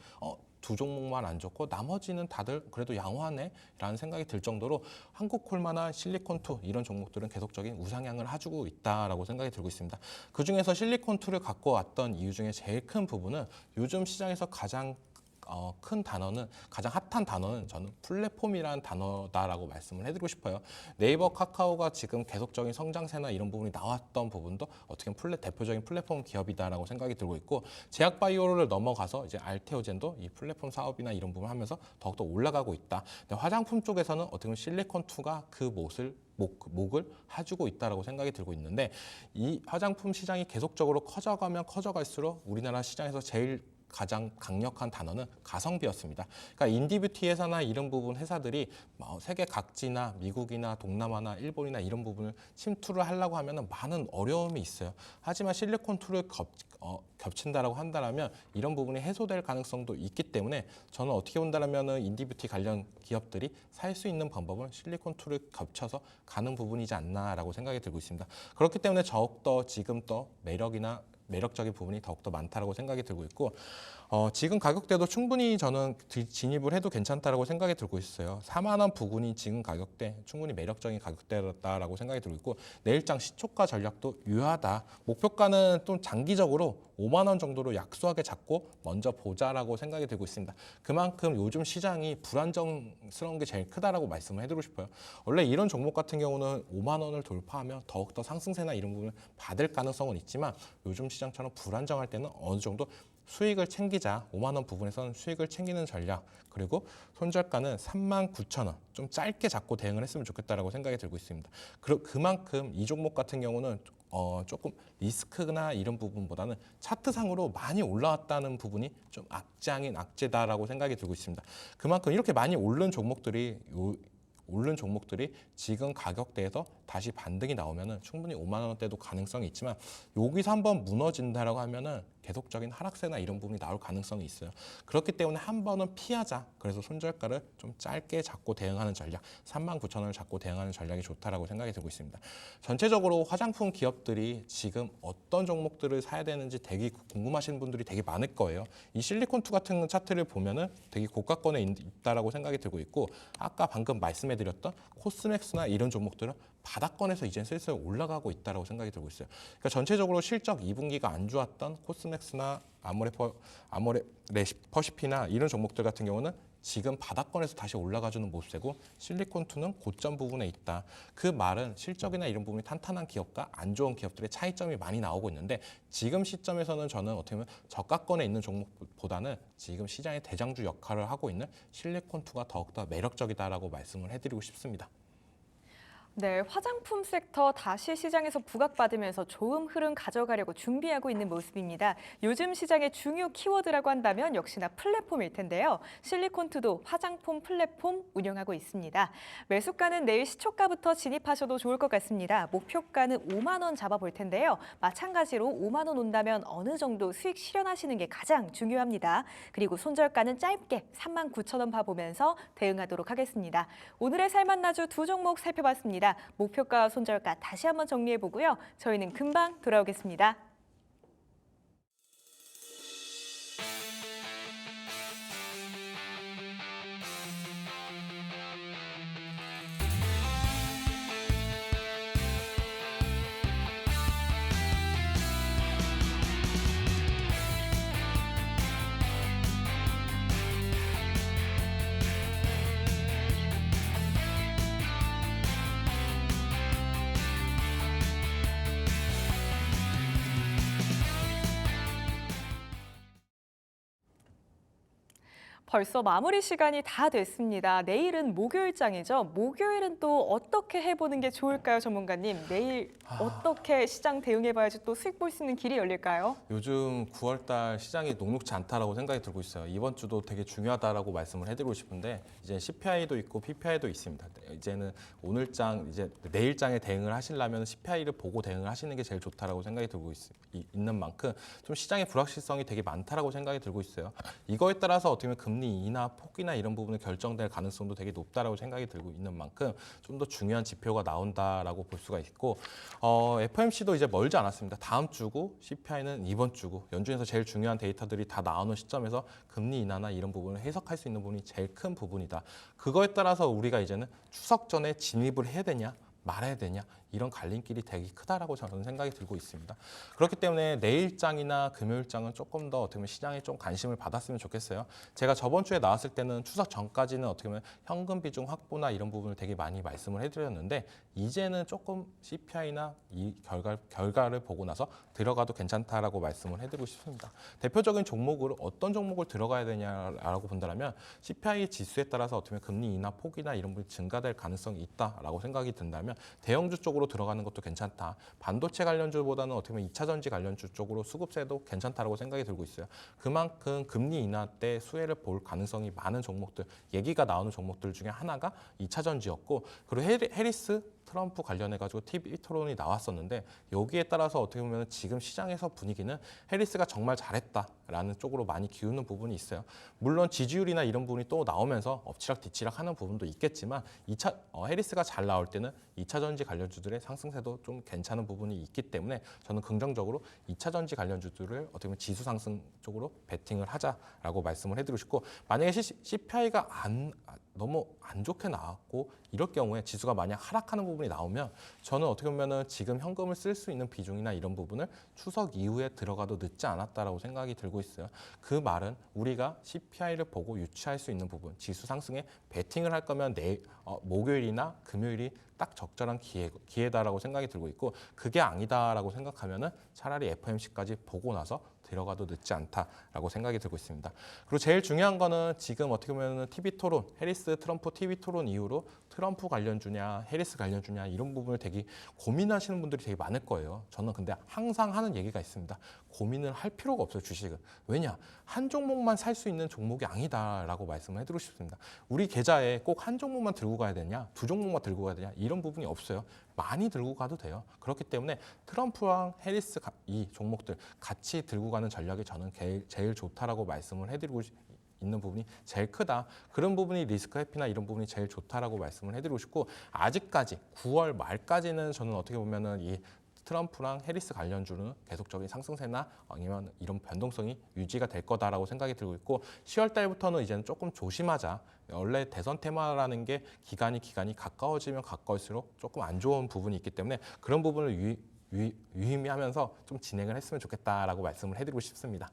두 종목만 안 좋고 나머지는 다들 그래도 양호하네라는 생각이 들 정도로 한국콜마나 실리콘2 이런 종목들은 계속적인 우상향을 해주고 있다라고 생각이 들고 있습니다. 그중에서 실리콘2를 갖고 왔던 이유 중에 제일 큰 부분은 요즘 시장에서 가장 큰 단어는 가장 핫한 단어는 저는 플랫폼이라는 단어다라고 말씀을 해드리고 싶어요. 네이버, 카카오가 지금 계속적인 성장세나 이런 부분이 나왔던 부분도 어떻게 보면 대표적인 플랫폼 기업이다라고 생각이 들고 있고 제약바이오를 넘어가서 이제 알테오젠도 이 플랫폼 사업이나 이런 부분을 하면서 더욱더 올라가고 있다. 근데 화장품 쪽에서는 어떻게 보면 실리콘2가 그 목을 해주고 있다라고 생각이 들고 있는데 이 화장품 시장이 계속적으로 커져가면 커져갈수록 우리나라 시장에서 제일 가장 강력한 단어는 가성비였습니다. 그러니까 인디뷰티 회사나 이런 부분 회사들이 세계 각지나 미국이나 동남아나 일본이나 이런 부분을 침투를 하려고 하면 많은 어려움이 있어요. 하지만 실리콘2를 겹친다라고 한다면 이런 부분이 해소될 가능성도 있기 때문에 저는 어떻게 본다면 인디뷰티 관련 기업들이 살 수 있는 방법은 실리콘2를 겹쳐서 가는 부분이지 않나라고 생각이 들고 있습니다. 그렇기 때문에 더욱더 지금 더 매력적인 부분이 더욱더 많다라고 생각이 들고 있고 지금 가격대도 충분히 저는 진입을 해도 괜찮다라고 생각이 들고 있어요. 4만 원 부근이 지금 가격대 충분히 매력적인 가격대다라고 생각이 들고 있고 내일장 시초가 전략도 유효하다. 목표가는 좀 장기적으로 5만 원 정도로 약소하게 잡고 먼저 보자라고 생각이 들고 있습니다. 그만큼 요즘 시장이 불안정스러운 게 제일 크다라고 말씀을 해드리고 싶어요. 원래 이런 종목 같은 경우는 5만 원을 돌파하면 더욱더 상승세나 이런 부분을 받을 가능성은 있지만 요즘 시장처럼 불안정할 때는 어느 정도 수익을 챙기자. 5만 원 부분에서는 수익을 챙기는 전략 그리고 손절가는 39,000원 좀 짧게 잡고 대응을 했으면 좋겠다라고 생각이 들고 있습니다. 그만큼 이 종목 같은 경우는 조금 리스크나 이런 부분보다는 차트상으로 많이 올라왔다는 부분이 좀 악재아닌 악재다라고 생각이 들고 있습니다. 그만큼 이렇게 많이 오른 종목들이 지금 가격대에서 다시 반등이 나오면 충분히 5만 원대도 가능성이 있지만 여기서 한번 무너진다라고 하면은 계속적인 하락세나 이런 부분이 나올 가능성이 있어요. 그렇기 때문에 한 번은 피하자. 그래서 손절가를 좀 짧게 잡고 대응하는 전략, 39,000원을 잡고 대응하는 전략이 좋다라고 생각이 들고 있습니다. 전체적으로 화장품 기업들이 지금 어떤 종목들을 사야 되는지 되게 궁금하신 분들이 되게 많을 거예요. 이 실리콘2 같은 차트를 보면은 되게 고가권에 있다라고 생각이 들고 있고 아까 방금 말씀해드렸던 코스맥스나 이런 종목들은 바닥권에서 이제 슬슬 올라가고 있다라고 생각이 들고 있어요. 그러니까 전체적으로 실적 2분기가 안 좋았던 코스맥스나 아모레퍼시피나 이런 종목들 같은 경우는 지금 바닥권에서 다시 올라가주는 모습이고 실리콘2는 고점 부분에 있다. 그 말은 실적이나 이런 부분이 탄탄한 기업과 안 좋은 기업들의 차이점이 많이 나오고 있는데 지금 시점에서는 저는 어떻게 보면 저가권에 있는 종목보다는 지금 시장의 대장주 역할을 하고 있는 실리콘2가 더욱더 매력적이다라고 말씀을 해드리고 싶습니다. 네, 화장품 섹터 다시 시장에서 부각받으면서 좋은 흐름 가져가려고 준비하고 있는 모습입니다. 요즘 시장의 중요 키워드라고 한다면 역시나 플랫폼일 텐데요. 실리콘2도 화장품 플랫폼 운영하고 있습니다. 매수가는 내일 시초가부터 진입하셔도 좋을 것 같습니다. 목표가는 5만 원 잡아볼 텐데요. 마찬가지로 5만 원 온다면 어느 정도 수익 실현하시는 게 가장 중요합니다. 그리고 손절가는 짧게 39,000원 봐보면서 대응하도록 하겠습니다. 오늘의 살맛나주 두 종목 살펴봤습니다. 목표가 손절가 다시 한번 정리해보고요. 저희는 금방 돌아오겠습니다. 벌써 마무리 시간이 다 됐습니다. 내일은 목요일장이죠. 목요일은 또 어떻게 해보는 게 좋을까요, 전문가님? 내일 어떻게 시장 대응해봐야지 또 수익 볼 수 있는 길이 열릴까요? 요즘 9월달 시장이 녹록지 않다라고 생각이 들고 있어요. 이번 주도 되게 중요하다라고 말씀을 해드리고 싶은데 이제 CPI도 있고 PPI도 있습니다. 이제는 오늘장 이제 내일장에 대응을 하시려면 CPI를 보고 대응을 하시는 게 제일 좋다라고 생각이 들고 있는 만큼 좀 시장의 불확실성이 되게 많다라고 생각이 들고 있어요. 이거에 따라서 어떻게 보면 금리 인하 폭이나 이런 부분이 결정될 가능성도 되게 높다라고 생각이 들고 있는 만큼 좀 더 중요한 지표가 나온다라고 볼 수가 있고 FOMC도 이제 멀지 않았습니다. 다음 주고 CPI는 이번 주고 연준에서 제일 중요한 데이터들이 다 나오는 시점에서 금리 인하나 이런 부분을 해석할 수 있는 부분이 제일 큰 부분이다. 그거에 따라서 우리가 이제는 추석 전에 진입을 해야 되냐 말아야 되냐 이런 갈림길이 되게 크다라고 저는 생각이 들고 있습니다. 그렇기 때문에 내일장이나 금요일장은 조금 더 어떻게 보면 시장에 좀 관심을 받았으면 좋겠어요. 제가 저번 주에 나왔을 때는 추석 전까지는 어떻게 보면 현금 비중 확보나 이런 부분을 되게 많이 말씀을 해드렸는데 이제는 조금 CPI나 이 결과를 보고 나서 들어가도 괜찮다라고 말씀을 해드리고 싶습니다. 대표적인 종목을 어떤 종목을 들어가야 되냐라고 본다면 CPI 지수에 따라서 어떻게 보면 금리 인하 폭이나 이런 부분이 증가될 가능성이 있다라고 생각이 든다면 대형주 쪽으로 들어가는 것도 괜찮다. 반도체 관련주보다는 어떻게 보면 2차 전지 관련주 쪽으로 수급세도 괜찮다라고 생각이 들고 있어요. 그만큼 금리 인하 때 수혜를 볼 가능성이 많은 종목들, 얘기가 나오는 종목들 중에 하나가 2차 전지였고 그리고 해리스 트럼프 관련해가지고 TV 토론이 나왔었는데 여기에 따라서 어떻게 보면 지금 시장에서 분위기는 해리스가 정말 잘했다라는 쪽으로 많이 기우는 부분이 있어요. 물론 지지율이나 이런 부분이 또 나오면서 엎치락 뒤치락 하는 부분도 있겠지만 해리스가 잘 나올 때는 2차 전지 관련주들의 상승세도 좀 괜찮은 부분이 있기 때문에 저는 긍정적으로 2차 전지 관련주들을 어떻게 보면 지수 상승 쪽으로 베팅을 하자라고 말씀을 해드리고 싶고 만약에 CPI가 너무 안 좋게 나왔고 이럴 경우에 지수가 만약 하락하는 부분이 나오면 저는 어떻게 보면은 지금 현금을 쓸 수 있는 비중이나 이런 부분을 추석 이후에 들어가도 늦지 않았다라고 생각이 들고 있어요. 그 말은 우리가 CPI를 보고 유추할 수 있는 부분, 지수 상승에 베팅을 할 거면 목요일이나 금요일이 딱 적절한 기회다라고 생각이 들고 있고 그게 아니다라고 생각하면은 차라리 FOMC까지 보고 나서 들어가도 늦지 않다라고 생각이 들고 있습니다. 그리고 제일 중요한 거는 지금 어떻게 보면 TV 토론, 해리스 트럼프 TV 토론 이후로 트럼프 관련주냐, 해리스 관련주냐 이런 부분을 되게 고민하시는 분들이 되게 많을 거예요. 저는 근데 항상 하는 얘기가 있습니다. 고민을 할 필요가 없어요, 주식은. 왜냐? 한 종목만 살 수 있는 종목이 아니다라고 말씀을 해드리고 싶습니다. 우리 계좌에 꼭 한 종목만 들고 가야 되냐, 두 종목만 들고 가야 되냐 이런 부분이 없어요. 많이 들고 가도 돼요. 그렇기 때문에 트럼프랑 해리스 이 종목들 같이 들고 가는 전략이 저는 제일 좋다라고 말씀을 해드리고 있는 부분이 제일 크다. 그런 부분이 리스크 회피나 이런 부분이 제일 좋다라고 말씀을 해드리고 싶고 아직까지 9월 말까지는 저는 어떻게 보면은 이 트럼프랑 해리스 관련주는 계속적인 상승세나 아니면 이런 변동성이 유지가 될 거다라고 생각이 들고 있고 10월 달부터는 이제는 조금 조심하자. 원래 대선 테마라는 게 기간이 가까워지면 가까울수록 조금 안 좋은 부분이 있기 때문에 그런 부분을 유의미하면서 좀 진행을 했으면 좋겠다라고 말씀을 해드리고 싶습니다.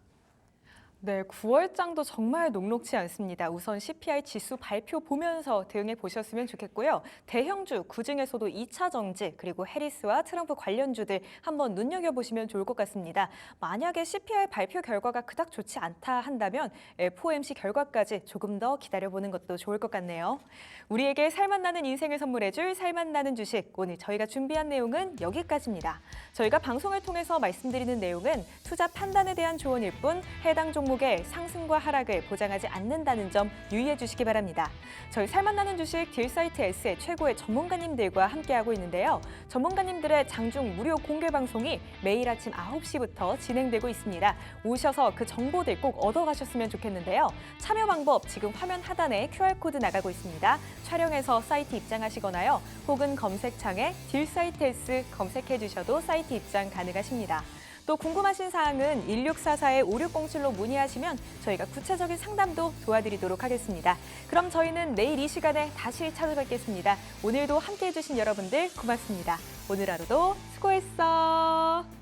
네, 9월장도 정말 녹록지 않습니다. 우선 CPI 지수 발표 보면서 대응해 보셨으면 좋겠고요. 대형주, 그중에서도 2차 정지, 그리고 해리스와 트럼프 관련주들 한번 눈여겨보시면 좋을 것 같습니다. 만약에 CPI 발표 결과가 그닥 좋지 않다 한다면 FOMC 결과까지 조금 더 기다려보는 것도 좋을 것 같네요. 우리에게 살맛나는 인생을 선물해줄 살맛나는 주식, 오늘 저희가 준비한 내용은 여기까지입니다. 저희가 방송을 통해서 말씀드리는 내용은 투자 판단에 대한 조언일 뿐 해당 종목의 상승과 하락을 보장하지 않는다는 점 유의해 주시기 바랍니다. 저희 살맛나는 주식 딜사이트 S의 최고의 전문가님들과 함께하고 있는데요. 전문가님들의 장중 무료 공개 방송이 매일 아침 9시부터 진행되고 있습니다. 오셔서 그 정보들 꼭 얻어가셨으면 좋겠는데요. 참여 방법 지금 화면 하단에 QR코드 나가고 있습니다. 촬영해서 사이트 입장하시거나요. 혹은 검색창에 딜사이트 S 검색해 주셔도 사이트 입장 가능하십니다. 또 궁금하신 사항은 1644-5607로 문의하시면 저희가 구체적인 상담도 도와드리도록 하겠습니다. 그럼 저희는 내일 이 시간에 다시 찾아뵙겠습니다. 오늘도 함께해 주신 여러분들 고맙습니다. 오늘 하루도 수고했어.